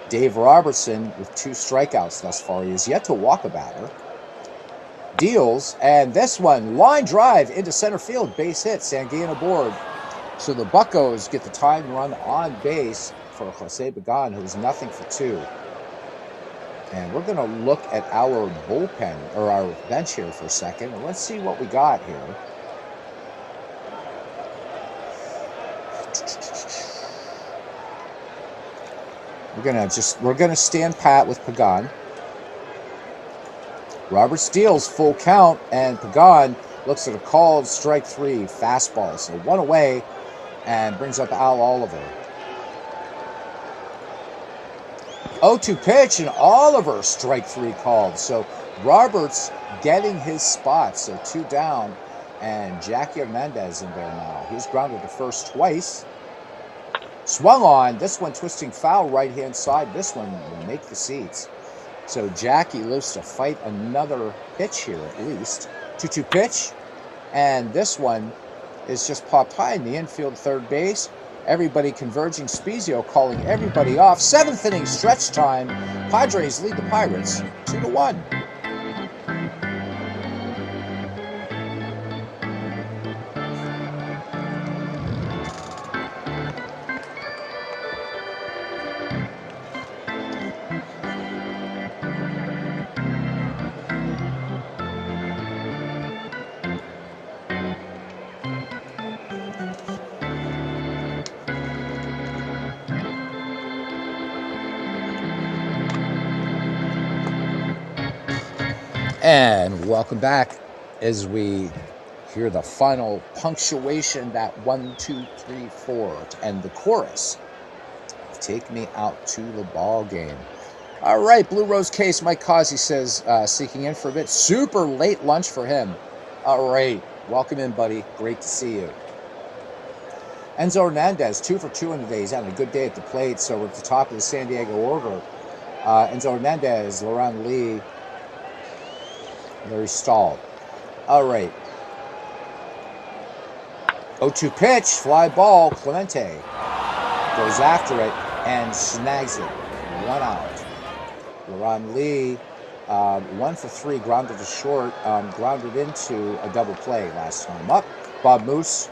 Dave Robertson with 2 strikeouts thus far. He has yet to walk a batter. Deals, and this one, line drive into center field, base hit, Sanguillen aboard. So the Buccos get the tying run on base for Jose Pagan, who is 0-for-2. And we're going to look at our bullpen, or our bench here for a second, and let's see what we got here. We're gonna stand pat with Pagan. Roberts deals full count, and Pagan looks at a called strike 3 fastball. So 1 away, and brings up Al Oliver. 0-2 pitch, and Oliver strike 3 called. So Roberts getting his spot, so 2 down, and Jackie Hernandez in there now. He's grounded to first twice. Swung on, this one twisting foul right-hand side. This one will make the seats. So Jackie lives to fight another pitch here at least. 2-2 pitch, and this one is just popped high in the infield third base. Everybody converging. Spezio calling everybody off. 7th inning stretch time. Padres lead the Pirates 2-1. And welcome back as we hear the final punctuation, that 1, 2, 3, 4, and the chorus. Take me out to the ball game. All right, Blue Rose Case, Mike Causey says, seeking in for a bit. Super late lunch for him. All right, welcome in, buddy. Great to see you. Enzo Hernandez, 2 for 2 in the day. He's having a good day at the plate, so we're at the top of the San Diego order. Enzo Hernandez, Laurent Lee, Larry Stahl. All right. 0-2 pitch, fly ball. Clemente goes after it and snags it. 1 out. Laurent Lee, 1 for 3, grounded to short, grounded into a double play last time up. Bob Moose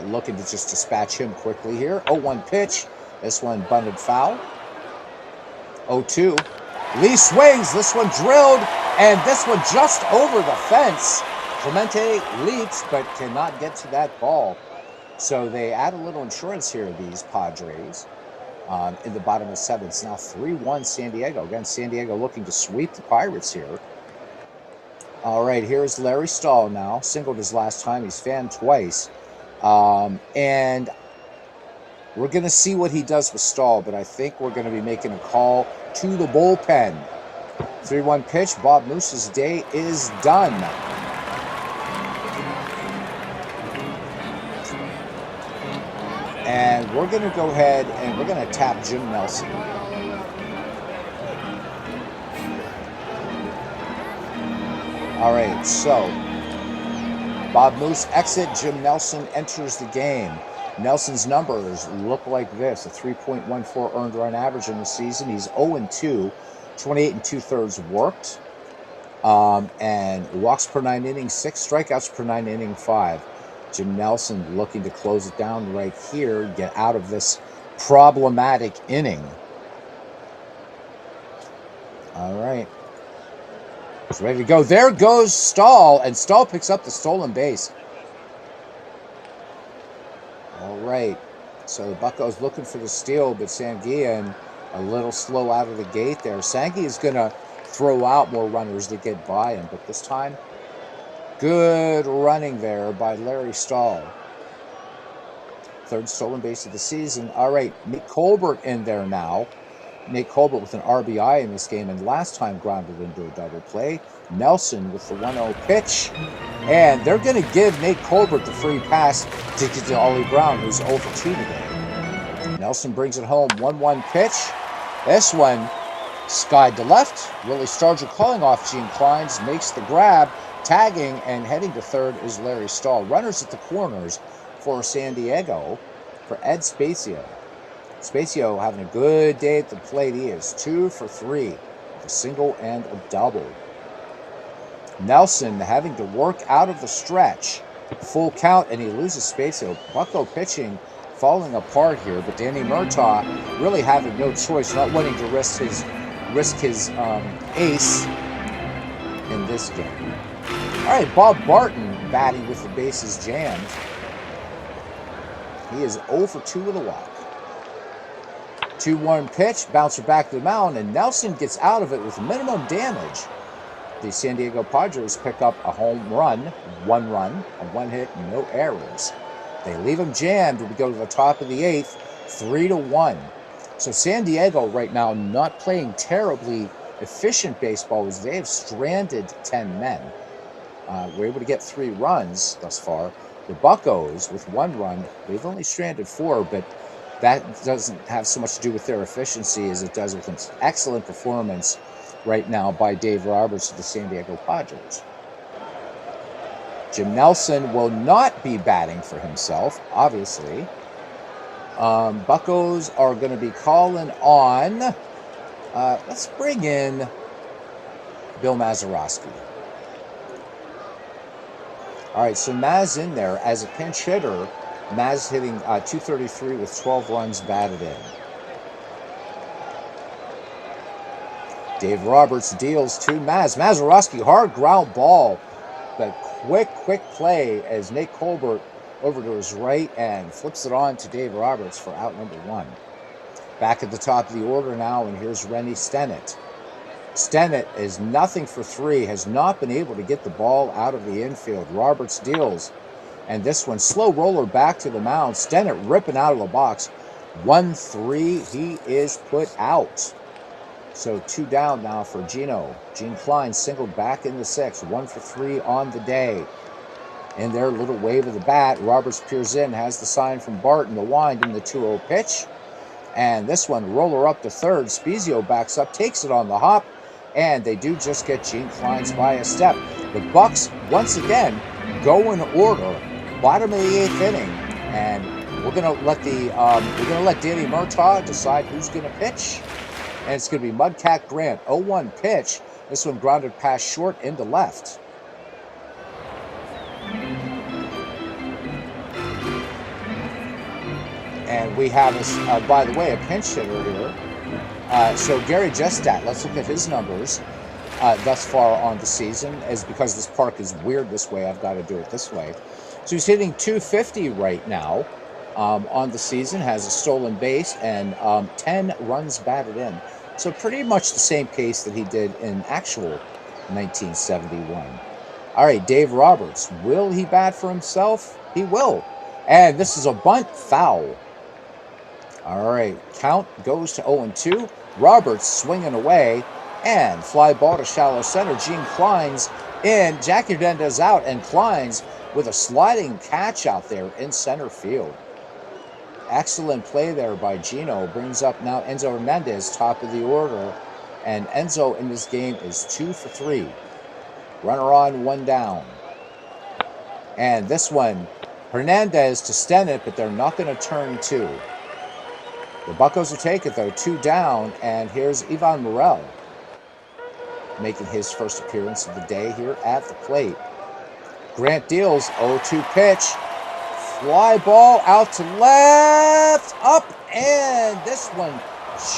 looking to just dispatch him quickly here. 0-1 pitch. This one bunted foul. 0-2. Lee swings. This one drilled. And this one just over the fence. Clemente leaps but cannot get to that ball. So they add a little insurance here, these Padres, in the bottom of the 7th. It's now 3-1 San Diego. Again, San Diego looking to sweep the Pirates here. All right, here's Larry Stahl now. Singled his last time. He's fanned twice. And we're going to see what he does with Stahl, but I think we're going to be making a call to the bullpen. 3-1 pitch. Bob Moose's day is done. And we're going to go ahead and we're going to tap Jim Nelson. All right, so Bob Moose exit. Jim Nelson enters the game. Nelson's numbers look like this: a 3.14 earned run average in the season. He's 0-2. 28 2/3 worked, and walks per 9 innings, 6 strikeouts per 9 inning, 5. Jim Nelson looking to close it down right here, get out of this problematic inning. All right, it's ready to go. There goes Stahl, and Stahl picks up the stolen base. All right, so the Buccos looking for the steal, but Sanguillen a little slow out of the gate there. Sanguillen is going to throw out more runners to get by him, but this time, good running there by Larry Stahl. 3rd stolen base of the season. All right, Nate Colbert in there now. Nate Colbert with an RBI in this game, and last time grounded into a double play. Nelson with the 1-0 pitch, and they're going to give Nate Colbert the free pass to get to Ollie Brown, who's 0 for 2 today. Nelson brings it home. 1-1 pitch. This one skied to left. Willie Stargell calling off Gene Clines, makes the grab, tagging, and heading to third is Larry Stahl. Runners at the corners for San Diego for Ed Spezio. Spezio having a good day at the plate. He is 2 for 3 with a single and a double. Nelson having to work out of the stretch. Full count, and he loses Spezio. Bucco pitching falling apart here, but Danny Murtaugh really having no choice, not wanting to risk his ace in this game. All right, Bob Barton batting with the bases jammed. He is 0 for 2 with a walk. 2-1 pitch, bouncer back to the mound, and Nelson gets out of it with minimum damage. The San Diego Padres pick up a home run, 1 run, a 1 hit, no errors. They leave him jammed. We go to the top of the 8th, 3-1. So San Diego right now not playing terribly efficient baseball is they have stranded 10 men. We're able to get 3 runs thus far. The Buccos, with 1 run, they've only stranded 4, but that doesn't have so much to do with their efficiency as it does with an excellent performance right now by Dave Roberts of the San Diego Padres. Jim Nelson will not be batting for himself, obviously. Buccos are going to be calling on, let's bring in Bill Mazeroski. All right, so Maz in there as a pinch hitter. Maz hitting .233 with 12 runs batted in. Dave Roberts deals to Maz. Mazeroski, hard ground ball, but quick play as Nate Colbert over to his right and flips it on to Dave Roberts for out number 1. Back at the top of the order now, and here's Rennie Stennett. Stennett is nothing for 3, has not been able to get the ball out of the infield. Roberts deals, and this one, slow roller back to the mound. Stennett ripping out of the box. 1-3, he is put out. So 2 down now for Gino. Gene Klein singled back in the 6th, 1 for 3 on the day. In their little wave of the bat, Roberts peers in, has the sign from Barton, the wind in the 2-0 pitch. And this one, roller up to third. Spezio backs up, takes it on the hop, and they do just get Gene Klein's by a step. The Bucks, once again, go in order, bottom of the 8th inning, and we're gonna let Danny Murtaugh decide who's gonna pitch, and it's gonna be Mudcat Grant. 0-1 pitch. This one grounded past short into left. And we have, by the way, a pinch hitter here. So Gary Jestat, let's look at his numbers thus far on the season. As because this park is weird this way, I've got to do it this way. So he's hitting .250 right now on the season, has a stolen base and 10 runs batted in. So pretty much the same pace that he did in actual 1971. All right, Dave Roberts, will he bat for himself? He will. And this is a bunt foul. All right, count goes to 0-2. Roberts swinging away, and fly ball to shallow center. Gene Klein's in. Jackie Hernandez out, and Klein's with a sliding catch out there in center field. Excellent play there by Gino. Brings up now Enzo Hernandez, top of the order. And Enzo in this game is 2 for 3. Runner on, 1 down. And this one, Hernandez to Stennett, but they're not going to turn 2. The Buccos will take it, though, 2 down, and here's Ivan Morel making his first appearance of the day here at the plate. Grant deals, 0-2 pitch, fly ball out to left, up, and this one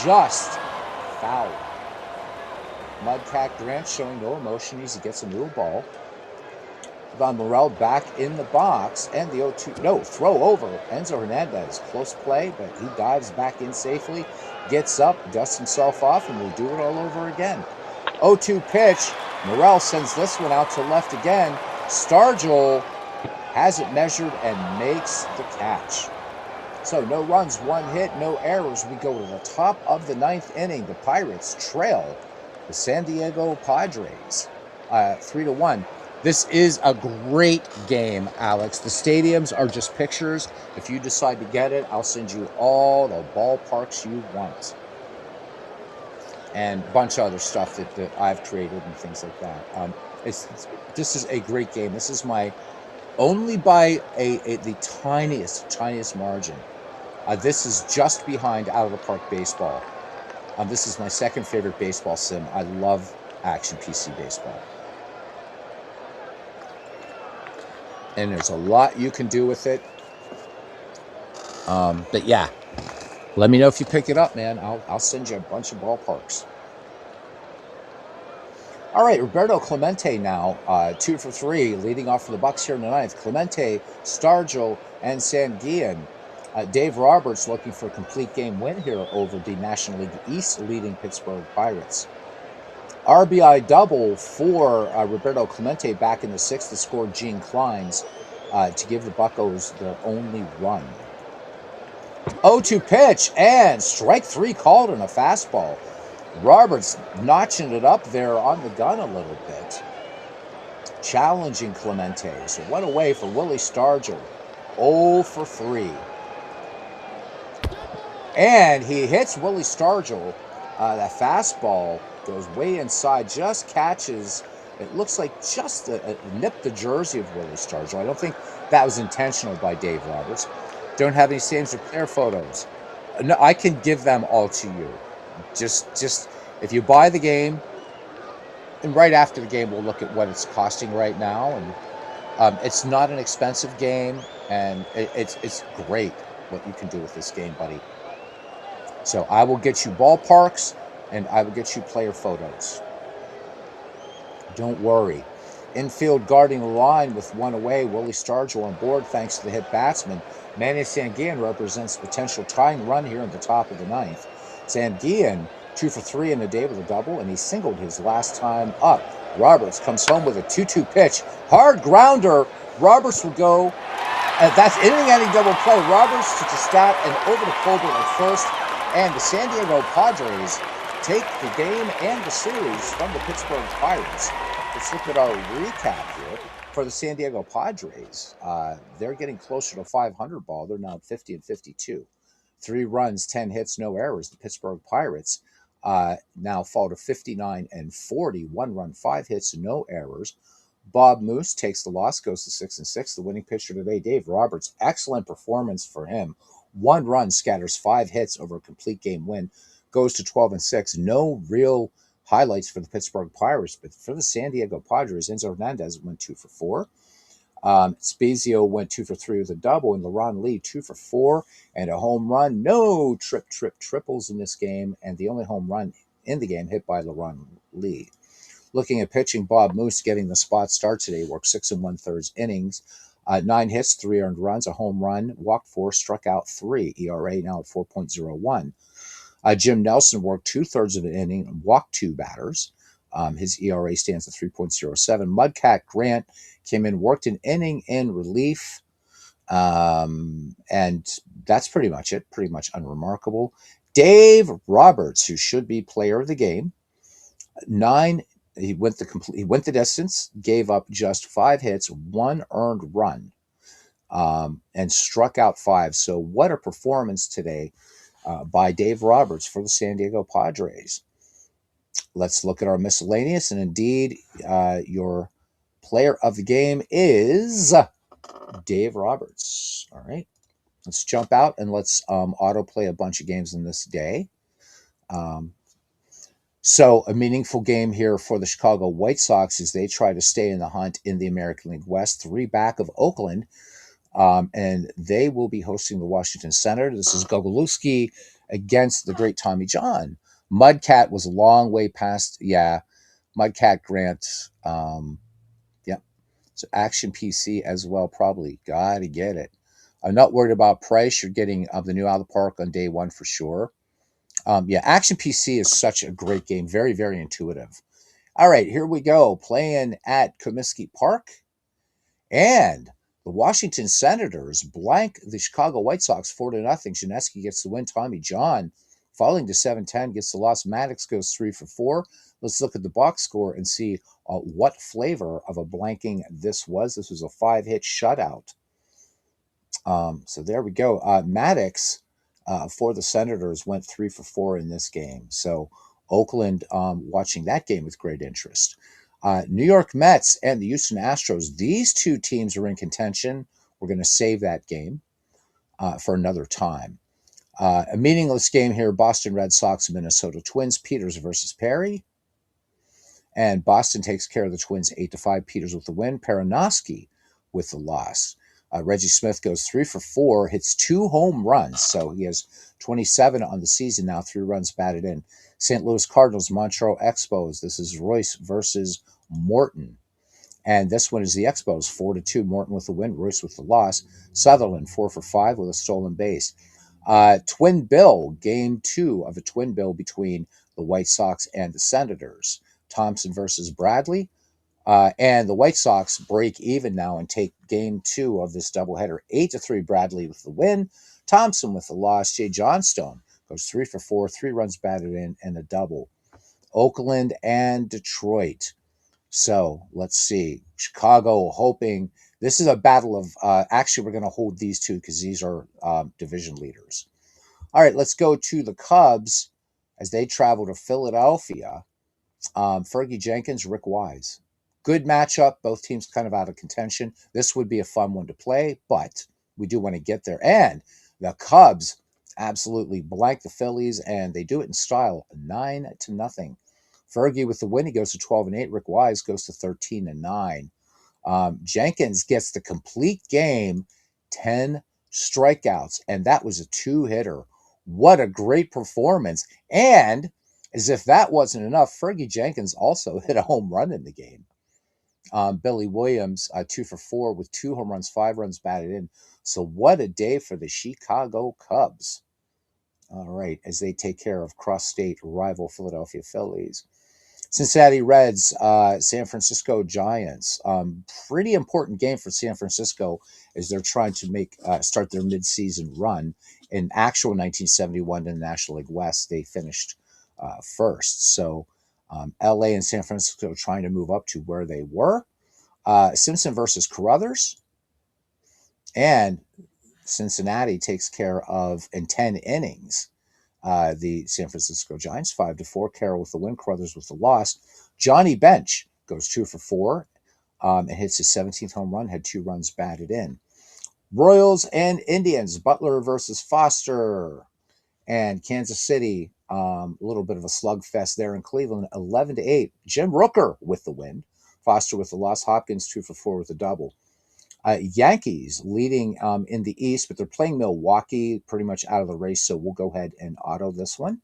just foul. Mudcat Grant showing no emotion as he gets a new ball. Ivan Morel back in the box, and the 0-2, throw over. Enzo Hernandez, close play, but he dives back in safely, gets up, dusts himself off, and will do it all over again. 0-2 pitch, Morel sends this one out to left again. Stargell has it measured and makes the catch. So no runs, 1 hit, no errors. We go to the top of the 9th inning. The Pirates trail the San Diego Padres 3-1. This is a great game, Alex. The stadiums are just pictures. If you decide to get it, I'll send you all the ballparks you want. And a bunch of other stuff that I've created and things like that. This is a great game. This is my, only by the tiniest margin. This is just behind Out of the Park Baseball. This is my second favorite baseball sim. I love Action PC Baseball. And there's a lot you can do with it. But yeah, let me know if you pick it up, man. I'll send you a bunch of ballparks. All right, Roberto Clemente now, 2 for 3, leading off for the Bucks here in the 9th. Clemente, Stargell, and Sanguillen. Dave Roberts looking for a complete game win here over the National League East leading Pittsburgh Pirates. RBI double for Roberto Clemente back in the 6th to score Gene Klein's to give the Buccos their only run. 0-2 pitch, and strike 3 called on a fastball. Roberts notching it up there on the gun a little bit, challenging Clemente. So one away for Willie Stargell, 0 for 3. And he hits Willie Stargell. That fastball goes way inside, just catches. It looks like just nipped the jersey of Willie Stargell. I don't think that was intentional by Dave Roberts. Don't have any saves or player photos. No, I can give them all to you. Just if you buy the game, and right after the game, we'll look at what it's costing right now. And it's not an expensive game, and it's great what you can do with this game, buddy. So I will get you ballparks, and I will get you player photos. Don't worry. Infield guarding the line with one away. Willie Stargell on board thanks to the hit batsman. Manny Sanguillen represents potential tying run here in the top of the ninth. Sanguillen 2 for 3 in the day with a double, and he singled his last time up. Roberts comes home with a 2-2 pitch. Hard grounder. Roberts will go. That's inning-ending double play. Roberts to Stat and over to Colbert at first. And the San Diego Padres take the game and the series from the Pittsburgh Pirates. Let's look at our recap here for the San Diego Padres. They're getting closer to 500 ball. They're now at 50 and 52. 3 runs, 10 hits, no errors. The Pittsburgh Pirates now fall to 59 and 40. 1 run, 5 hits, no errors. Bob Moose takes the loss, goes to 6 and 6. The winning pitcher today, Dave Roberts, excellent performance for him. 1 run, scatters 5 hits over a complete game win, goes to 12 and 6. No real highlights for the Pittsburgh Pirates, but for the San Diego Padres, Enzo Hernandez went 2 for 4. Spezio went 2 for 3 with a double, and LeRon Lee 2 for 4 and a home run. No triples in this game, and the only home run in the game hit by LeRon Lee. Looking at pitching, Bob Moose getting the spot start today, worked 6 1/3 innings, 9 hits, 3 earned runs, a home run, walked 4, struck out 3. ERA now at 4.01. Jim Nelson worked 2/3 of an inning and walked 2 batters. His ERA stands at 3.07. Mudcat Grant came in, worked an inning in relief, and that's pretty much it. Pretty much unremarkable. Dave Roberts, who should be player of the game, 9. He went the distance, gave up just 5 hits, 1 earned run, and struck out 5. So what a performance today by Dave Roberts for the San Diego Padres. Let's look at our miscellaneous, and indeed, your player of the game is Dave Roberts. All right, let's jump out and let's autoplay a bunch of games in this day. So a meaningful game here for the Chicago White Sox as they try to stay in the hunt in the American League West, 3 back of Oakland, and they will be hosting the Washington Senators. This is Gogolewski against the great Tommy John. Mudcat was a long way past, Mudcat Grant, So Action PC as well, probably. Gotta get it. I'm not worried about price. You're getting the new Out of the Park on day 1 for sure. Action PC is such a great game. Very, very intuitive. All right, here we go. Playing at Comiskey Park. And the Washington Senators blank the Chicago White Sox 4-0. Janeski gets the win. Tommy John falling to 7-10 gets the loss. Maddox goes 3 for 4. Let's look at the box score and see what flavor of a blanking this was. This was a 5-hit shutout. So there we go. Maddox for the Senators went 3 for 4 in this game. So Oakland watching that game with great interest. New York Mets and the Houston Astros, these 2 teams are in contention. We're going to save that game for another time. A meaningless game here, Boston Red Sox and Minnesota Twins, Peters versus Perry. And Boston takes care of the Twins 8-5. Peters with the win. Perinoski with the loss. Reggie Smith goes 3 for 4, hits 2 home runs. So he has 27 on the season now, 3 runs batted in. St. Louis Cardinals, Montreal Expos. This is Royce versus Morton. And this one is the Expos, 4-2. Morton with the win, Royce with the loss. Sutherland, 4 for 5 with a stolen base. Twin Bill, game 2 of a twin bill between the White Sox and the Senators. Thompson versus Bradley. And the White Sox break even now and take game 2 of this doubleheader. 8-3, Bradley with the win. Thompson with the loss. Jay Johnstone goes 3 for 4, 3 runs batted in, and a double. Oakland and Detroit. So let's see. Chicago hoping this is a battle of. Actually, we're going to hold these two because these are division leaders. All right, let's go to the Cubs as they travel to Philadelphia. Fergie Jenkins, Rick Wise. Good matchup. Both teams kind of out of contention. This would be a fun one to play, but we do want to get there. And the Cubs absolutely blank the Phillies, and they do it in style, 9-0. Fergie with the win. He goes to 12-8. Rick Wise goes to 13-9. Jenkins gets the complete game, 10 strikeouts, and that was a two-hitter. What a great performance. And as if that wasn't enough, Fergie Jenkins also hit a home run in the game. Billy Williams, 2 for 4 with 2 home runs, 5 runs batted in. So what a day for the Chicago Cubs. All right, as they take care of cross-state rival Philadelphia Phillies. Cincinnati Reds, San Francisco Giants. Pretty important game for San Francisco as they're trying to start their midseason run. In actual 1971 in the National League West, they finished first. So LA and San Francisco trying to move up to where they were. Simpson versus Carruthers. And Cincinnati takes care of in 10 innings. The San Francisco Giants, 5-4. Carroll with the win, Carruthers with the loss. Johnny Bench goes 2 for 4 and hits his 17th home run, had 2 runs batted in. Royals and Indians, Butler versus Foster. And Kansas City, a little bit of a slugfest there in Cleveland, 11-8. Jim Rooker with the win. Foster with the loss. Hopkins 2 for 4 with a double. Yankees leading in the East, but they're playing Milwaukee pretty much out of the race, so we'll go ahead and auto this one.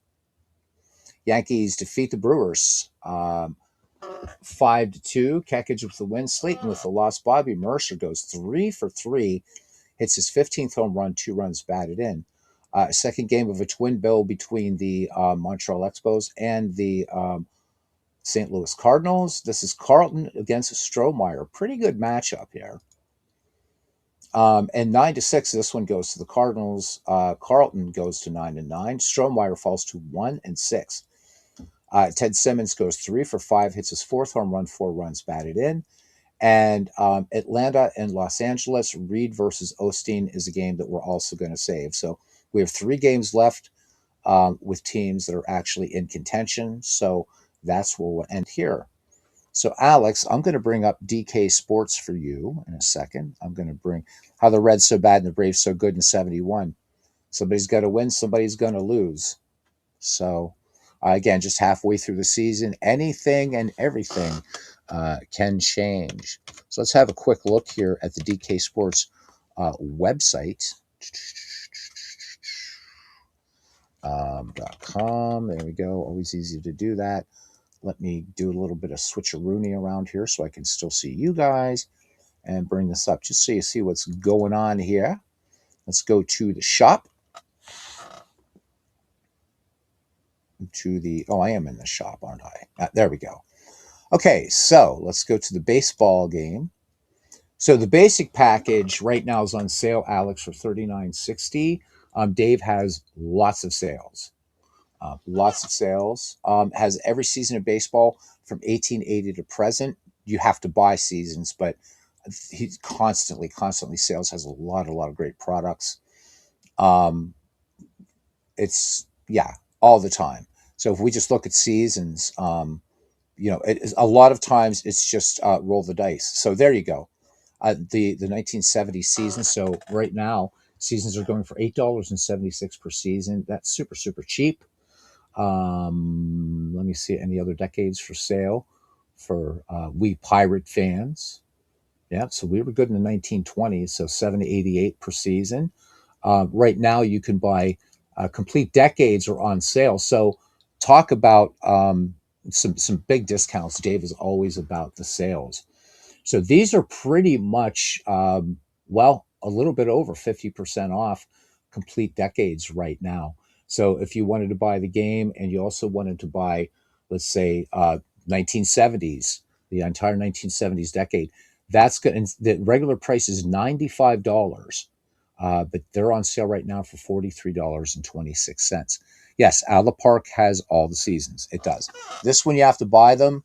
Yankees defeat the Brewers 5-2. Kekich with the win. Slayton with the loss. Bobby Mercer goes 3 for 3, hits his 15th home run, 2 runs batted in. Second game of a twin bill between the Montreal Expos and the St. Louis Cardinals. This is Carlton against Strohmeyer. Pretty good matchup here. And 9-6, this one goes to the Cardinals. Carlton goes to 9-9. Strohmeyer falls to 1-6. Ted Simmons goes 3 for 5, hits his 4th home run, 4 runs batted in. And Atlanta and Los Angeles, Reed versus Osteen is a game that we're also going to save. So we have 3 games left with teams that are actually in contention. So that's where we'll end here. So, Alex, I'm going to bring up DK Sports for you in a second. I'm going to bring how the Reds so bad and the Braves so good in 71. Somebody's got to win, somebody's going to lose. So, again, just halfway through the season, anything and everything can change. So let's have a quick look here at the DK Sports website. .com. There we go. Always easy to do that. Let me do a little bit of switcheroony around here so I can still see you guys and bring this up just so you see what's going on here. Let's go to the shop. I am in the shop, aren't I? There we go. Okay, so let's go to the baseball game. So the basic package right now is on sale, Alex, for $39.60. Dave has lots of sales. Has every season of baseball from 1880 to present. You have to buy seasons, but he's constantly sales, has a lot of great products. It's all the time. So if we just look at seasons, a lot of times it's just roll the dice. So there you go. The 1970 season. So right now seasons are going for $8.76 per season. That's super cheap. Let me see any other decades for sale for we Pirate fans. Yeah, so we were good in the 1920s, so $7.88 per season. Right now, you can buy complete decades are on sale. So talk about some big discounts. Dave is always about the sales. So these are pretty much a little bit over 50% off complete decades right now. So if you wanted to buy the game and you also wanted to buy, let's say, 1970s, the entire 1970s decade, that's good. And the regular price is $95. but they're on sale right now for $43.26. Yes, Out of the Park has all the seasons. It does. This one you have to buy them,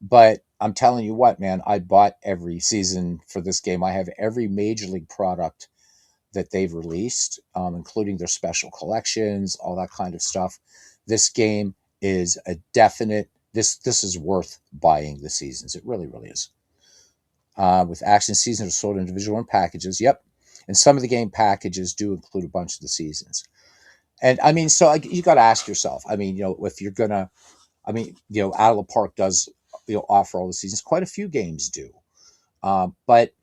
but I'm telling you what, man, I bought every season for this game. I have every Major League product that they've released, including their special collections, all that kind of stuff. This game is a definite. This is worth buying the seasons. It really, really is. With action seasons are sold in individual and packages. Yep, and some of the game packages do include a bunch of the seasons. And I mean, so you got to ask yourself. I mean, if you're gonna, I mean, Out of the Park does offer all the seasons. Quite a few games do, but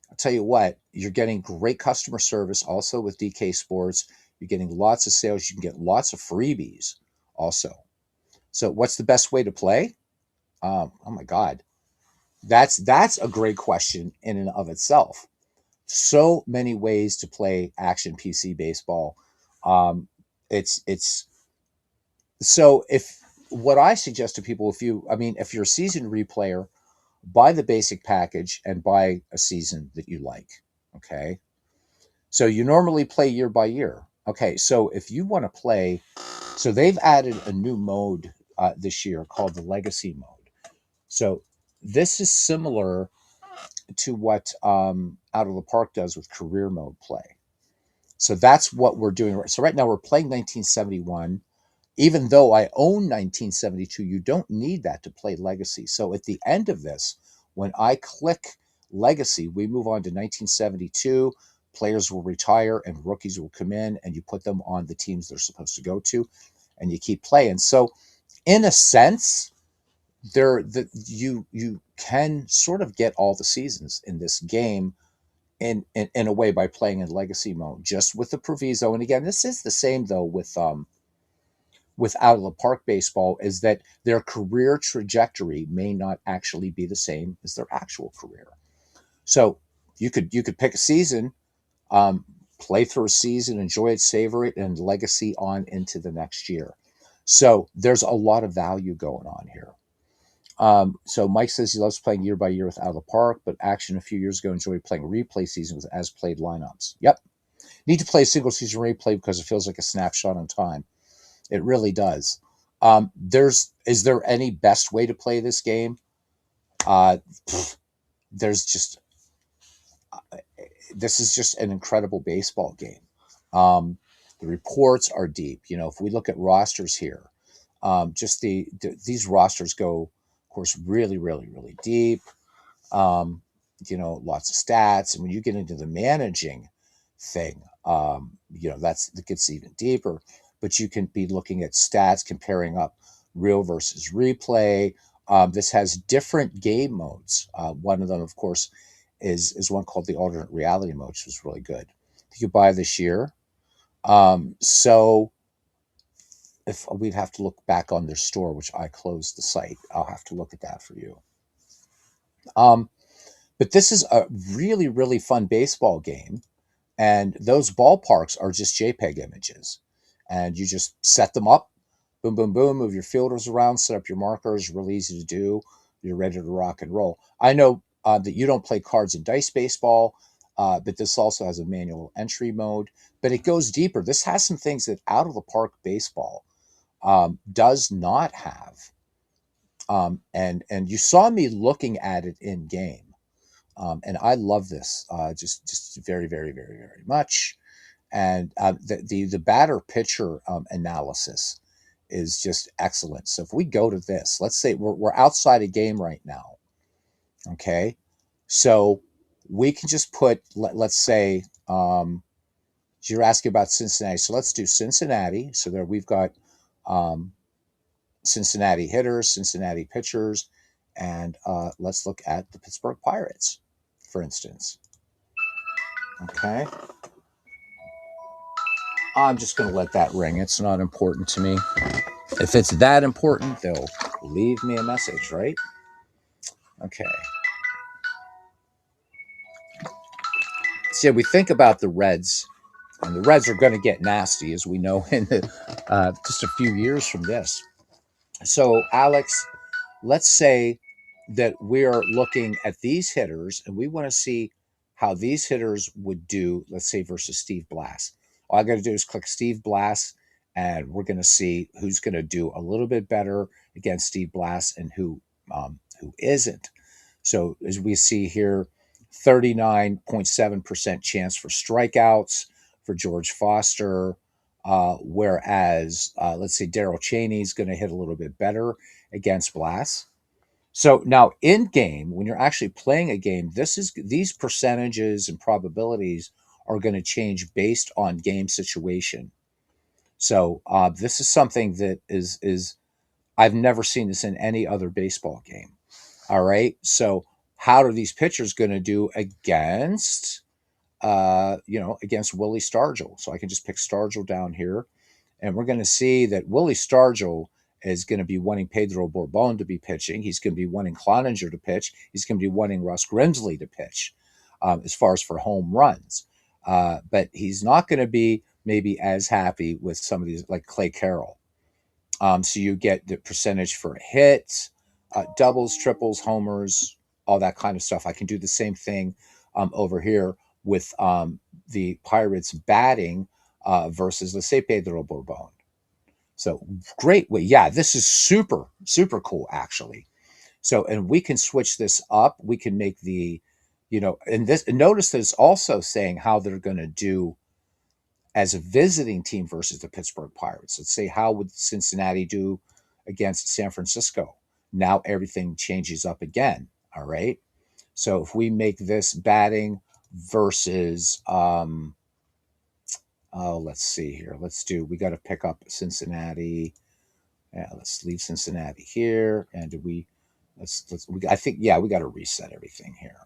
I'll tell you what, you're getting great customer service also with DK Sports. You're getting lots of sales. You can get lots of freebies also. So, what's the best way to play? Oh my God, that's a great question in and of itself. So many ways to play action PC baseball. It's so if what I suggest to people, if you're a seasoned replayer, buy the basic package and buy a season that you like. Okay. So you normally play year by year. Okay. So if you want to play, so they've added a new mode this year called the Legacy mode. So this is similar to what Out of the Park does with career mode play. So that's what we're doing. So right now we're playing 1971. Even though I own 1972, you don't need that to play Legacy. So at the end of this, when I click Legacy, we move on to 1972. Players will retire and rookies will come in, and you put them on the teams they're supposed to go to, and you keep playing. So, in a sense, you can sort of get all the seasons in this game in a way by playing in Legacy mode, just with the proviso. And again, this is the same though with Out of the Park baseball, is that their career trajectory may not actually be the same as their actual career. So you could pick a season, um, play through a season, enjoy it, savor it, and legacy on into the next year. So there's a lot of value going on here. So Mike says he loves playing year by year with Out of the Park, but Action a few years ago enjoyed playing replay season with as played lineups. Yep. Need to play a single season replay because it feels like a snapshot in time. It really does. Is there any best way to play this game? Uh, there's just this is just an incredible baseball game. The reports are deep. If we look at rosters here, just these rosters go, of course, really, really, really deep. Lots of stats, and when you get into the managing thing, that gets even deeper. But you can be looking at stats, comparing up real versus replay. This has different game modes. One of them, of course, is one called the alternate reality mode, which was really good. You could buy this year. So if we'd have to look back on their store, which I closed the site, I'll have to look at that for you. But this is a really, really fun baseball game. And those ballparks are just JPEG images. And you just set them up, boom, boom, boom, move your fielders around, set up your markers, really easy to do. You're ready to rock and roll. I know that you don't play cards and dice baseball, but this also has a manual entry mode. But it goes deeper. This has some things that Out of the Park baseball does not have. And you saw me looking at it in game. And I love this just very, very, very, very much. And the batter pitcher analysis is just excellent. So if we go to this, let's say we're outside a game right now. Okay, so we can just put let's say you're asking about Cincinnati, so let's do Cincinnati. So there we've got um, Cincinnati hitters, Cincinnati pitchers, and let's look at the Pittsburgh Pirates, for instance. Okay. I'm just going to let that ring. It's not important to me. If it's that important, they'll leave me a message, right? Okay. So yeah, we think about the Reds, and the Reds are going to get nasty, as we know, in just a few years from this. So, Alex, let's say that we're looking at these hitters, and we want to see how these hitters would do, let's say, versus Steve Blass. All I got to do is click Steve Blass, and we're going to see who's going to do a little bit better against Steve Blass and who isn't. So as we see here, 39.7% chance for strikeouts for George Foster, whereas let's say Daryl Cheney is going to hit a little bit better against Blass. So now in game, when you're actually playing a game, these percentages and probabilities are going to change based on game situation. So this is something that is I've never seen this in any other baseball game. All right. So how are these pitchers going to do against against Willie Stargell? So I can just pick Stargell down here, and we're going to see that Willie Stargell is going to be wanting Pedro Bourbon to be pitching. He's going to be wanting Cloninger to pitch. He's going to be wanting Russ Grimsley to pitch as far as for home runs. But he's not going to be maybe as happy with some of these like Clay Carroll. So you get the percentage for hits, doubles, triples, homers, all that kind of stuff. I can do the same thing over here with the Pirates batting versus, let's say, Pedro Bourbon. So great way. Yeah, this is super, super cool, actually. So, and we can switch this up. We can make and this, and notice that it's also saying how they're going to do as a visiting team versus the Pittsburgh Pirates. Let's say, how would Cincinnati do against San Francisco? Now everything changes up again. All right. So if we make this batting versus, let's see here. We got to pick up Cincinnati. Yeah, let's leave Cincinnati here. And I think, yeah, we got to reset everything here.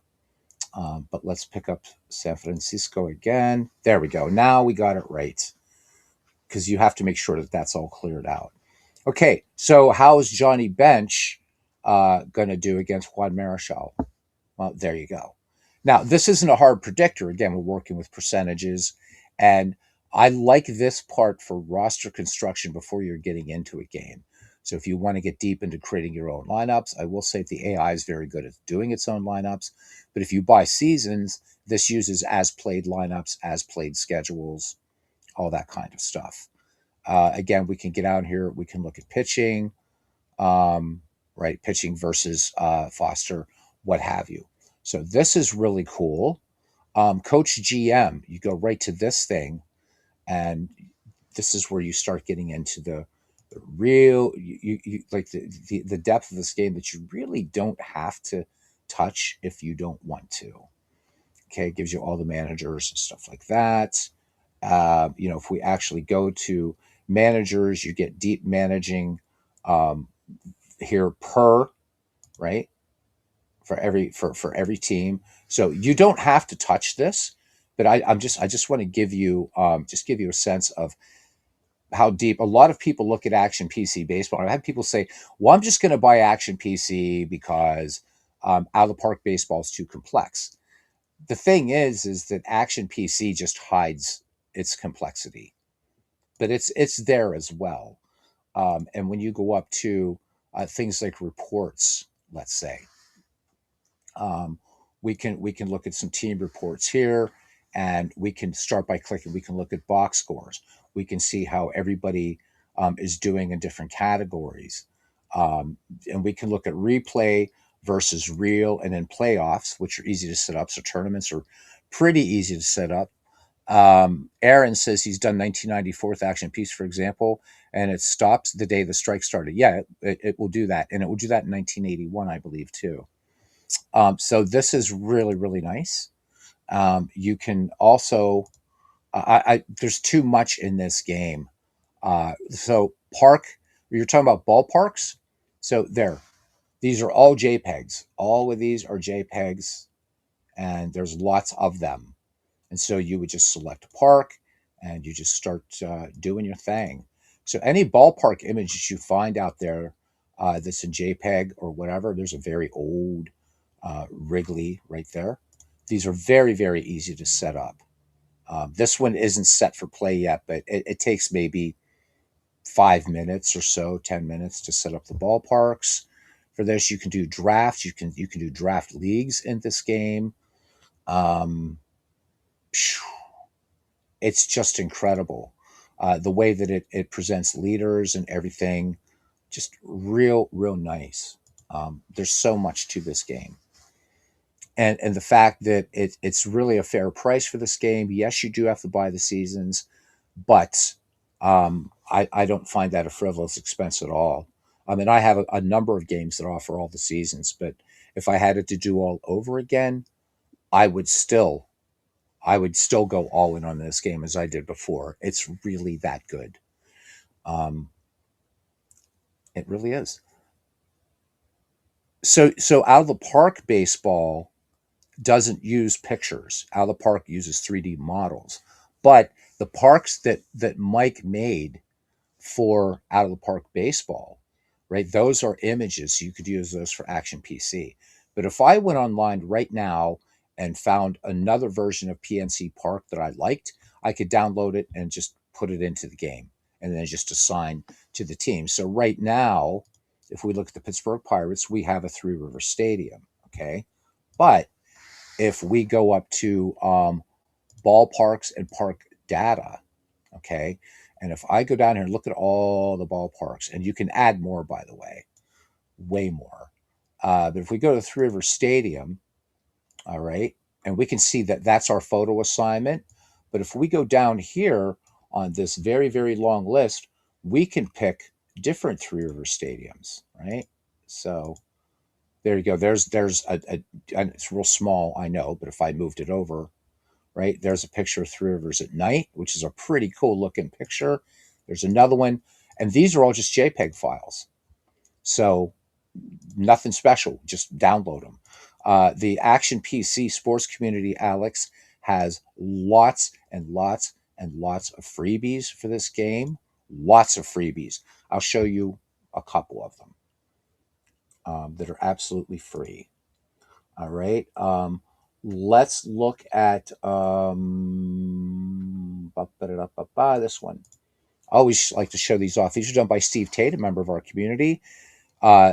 But let's pick up San Francisco again. There we go. Now we got it right, because you have to make sure that that's all cleared out. Okay, so how is Johnny Bench going to do against Juan Marichal? Well, there you go. Now, this isn't a hard predictor. Again, we're working with percentages, and I like this part for roster construction before you're getting into a game. So if you want to get deep into creating your own lineups, I will say the AI is very good at doing its own lineups. But if you buy seasons, this uses as played lineups, as played schedules, all that kind of stuff. Again, we can get out here. We can look at pitching, right? Pitching versus Foster, what have you. So this is really cool. Coach GM, you go right to this thing, and this is where you start getting into the real, you like the depth of this game that you really don't have to touch if you don't want to. Okay, it gives you all the managers and stuff like that. If we actually go to managers, you get deep managing um, here per right for every team. So you don't have to touch this, but I just want to give you a sense of how deep. A lot of people look at Action PC baseball. I've had people say, "Well, I'm just going to buy Action PC because out of the park baseball is too complex." The thing is that Action PC just hides its complexity, but it's there as well. And when you go up to things like reports, let's say, um, we can look at some team reports here, and we can start by clicking. We can look at box scores. We can see how everybody is doing in different categories, and we can look at replay versus real, and then playoffs, which are easy to set up. So tournaments are pretty easy to set up. Aaron says he's done 1994 Action Piece, for example, and it stops the day the strike started. Yeah, it will do that, and it will do that in 1981, I believe, too. So this is really, really nice. You can also, there's too much in this game. So park, you're talking about ballparks. So there, these are all JPEGs. All of these are JPEGs, and there's lots of them. And so you would just select a park, and you just start doing your thing. So any ballpark images you find out there that's in JPEG or whatever, there's a very old Wrigley right there. These are very, very easy to set up. This one isn't set for play yet, but it takes maybe 5 minutes or so, 10 minutes to set up the ballparks. For this, you can do drafts. You can do draft leagues in this game. Um, it's just incredible. The way that it presents leaders and everything, just real nice. There's so much to this game. And the fact that it's really a fair price for this game. Yes, you do have to buy the seasons, but I don't find that a frivolous expense at all. I mean, I have a number of games that offer all the seasons, but if I had it to do all over again, I would still I would still go all in on this game as I did before. It's really that good. Um, it really is. So out of the park baseball doesn't use pictures. Out of the park uses 3D models, but the parks that Mike made for out of the park baseball, right? Those are images. So you could use those for Action PC. But if I went online right now and found another version of PNC Park that I liked, I could download it and just put it into the game and then just assign to the team. So right now, if we look at the Pittsburgh Pirates, we have a Three River Stadium. Okay. But if we go up to ballparks and park data, okay, and if I go down here and look at all the ballparks, and you can add more, by the way more. But if we go to Three River Stadium, all right, and we can see that that's our photo assignment. But if we go down here on this very long list, we can pick different Three River stadiums, right? So there you go. There's and it's real small, I know, but if I moved it over, right, there's a picture of Three Rivers at night, which is a pretty cool looking picture. There's another one, and these are all just JPEG files. So nothing special, just download them. The Action PC sports community, Alex, has lots and lots and lots of freebies for this game. Lots of freebies. I'll show you a couple of them that are absolutely free. All right. Let's look at this one. I always like to show these off. These are done by Steve Tate, a member of our community.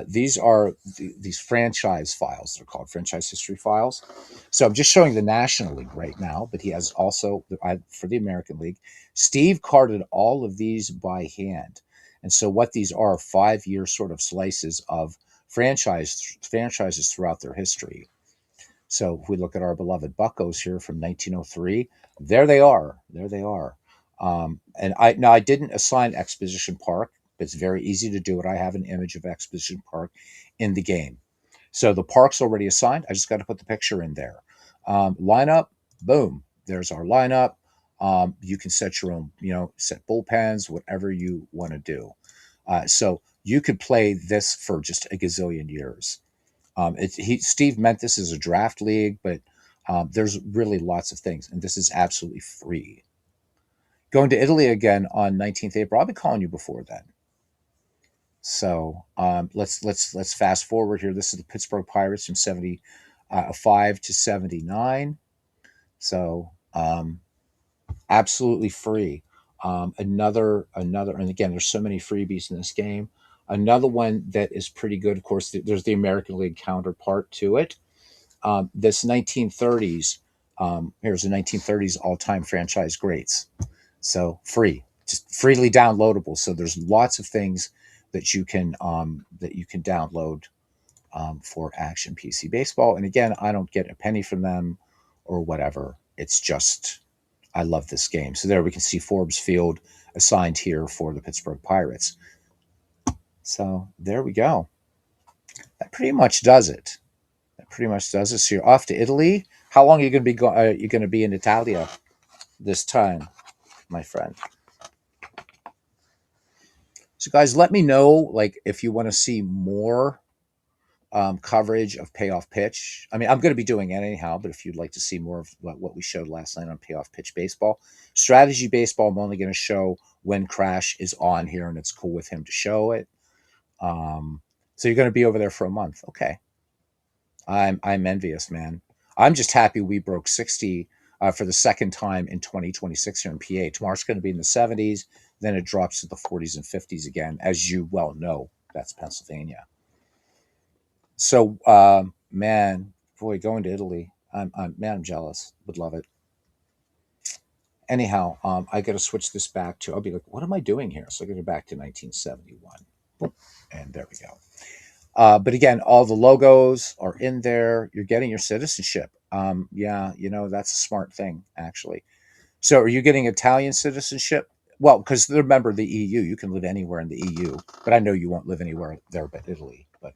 These are these franchise files. They're called franchise history files. So I'm just showing the National League right now, but he has also for the American League. Steve carded all of these by hand, and so what these are 5-year sort of slices of franchises throughout their history. So if we look at our beloved Buccos here from 1903, there they are. There they are. And I didn't assign Exposition Park. It's very easy to do it. I have an image of Exposition Park in the game. So the park's already assigned. I just got to put the picture in there. Lineup, boom. There's our lineup. You can set your own, set bullpens, whatever you want to do. So you could play this for just a gazillion years. Steve meant this as a draft league, but there's really lots of things, and this is absolutely free. Going to Italy again on 19th April. I'll be calling you before then. So let's fast forward here. This is the Pittsburgh Pirates from 75 to 79. So absolutely free. Another, and again, there's so many freebies in this game. Another one that is pretty good, of course, there's the American League counterpart to it. This 1930s, here's the 1930s all-time franchise greats. So free, just freely downloadable. So there's lots of things that you can download for Action PC Baseball. And again, I don't get a penny from them or whatever. It's just I love this game. So there we can see Forbes Field assigned here for the Pittsburgh Pirates. So there we go. That pretty much does it. So you're off to Italy. How long are you going to be you going to be in Italia this time, my friend? So guys, let me know like if you want to see more coverage of Payoff Pitch. I mean, I'm going to be doing it anyhow, but if you'd like to see more of what we showed last night on Payoff Pitch Baseball, Strategy Baseball, I'm only going to show when Crash is on here, and it's cool with him to show it. So you're going to be over there for a month, okay? I'm envious, man. I'm just happy we broke 60 for the second time in 2026 here in PA. Tomorrow's going to be in the 70s, then it drops to the 40s and 50s again, as you well know. That's Pennsylvania. So, man, boy, going to Italy. I'm jealous. Would love it. Anyhow, I got to switch this back to. I'll be like, what am I doing here? So I got to go back to 1971. Boom, and there we go. But again, all the logos are in there. You're getting your citizenship. Yeah, that's a smart thing, actually. So are you getting Italian citizenship? Well, because remember the EU, you can live anywhere in the EU, but I know you won't live anywhere there but Italy. But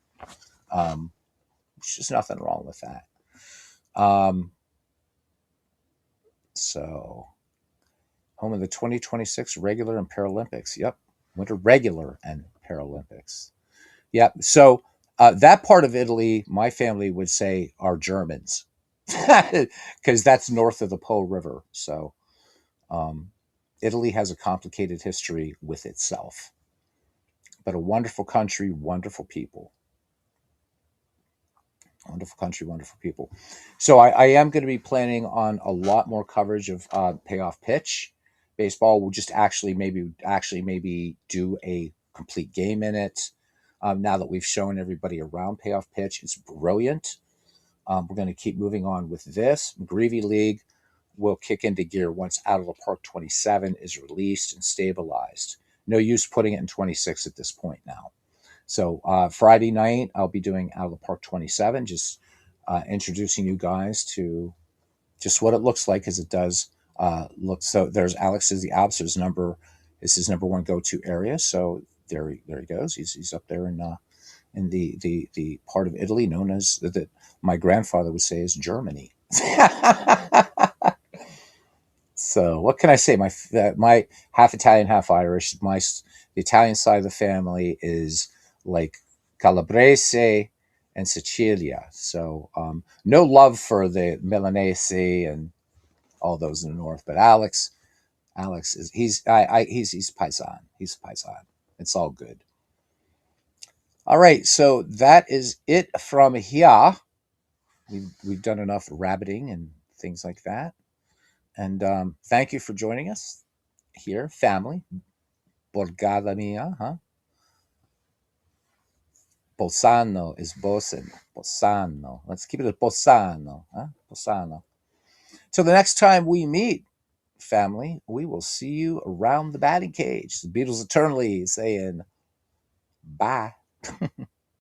there's just nothing wrong with that. Um, so home of the 2026 regular and Paralympics. Yep, Winter regular and Paralympics. Yep. So that part of Italy, my family would say are Germans, because that's north of the Po River. So um, Italy has a complicated history with itself, but a wonderful country, wonderful people. Wonderful country, wonderful people. So I am going to be planning on a lot more coverage of payoff pitch baseball. We'll just actually maybe do a complete game in it. Now that we've shown everybody around payoff pitch, it's brilliant. We're going to keep moving on with this. McGreevy League will kick into gear once Out of the Park 27 is released and stabilized. No use putting it in 26 at this point now. So Friday night, I'll be doing Out of the Park 27, just introducing you guys to just what it looks like, as it does look. So there's Alex is the Alps. Number is his number one go-to area. So there he goes. He's up there in the part of Italy known as that my grandfather would say is Germany. So what can I say? My half Italian, half Irish. The Italian side of the family is like Calabrese and Sicilia. So no love for the Milanese and all those in the north. But Alex is he's paisan. He's paisan. It's all good. All right, so that is it from here. We've done enough rabbiting and things like that. And thank you for joining us here, family. Borgata mia, huh? Bolzano is bosin. Bolzano. Let's keep it at Bolzano, huh? Bolzano. Till the next time we meet, family, we will see you around the batting cage. The Beatles eternally saying bye.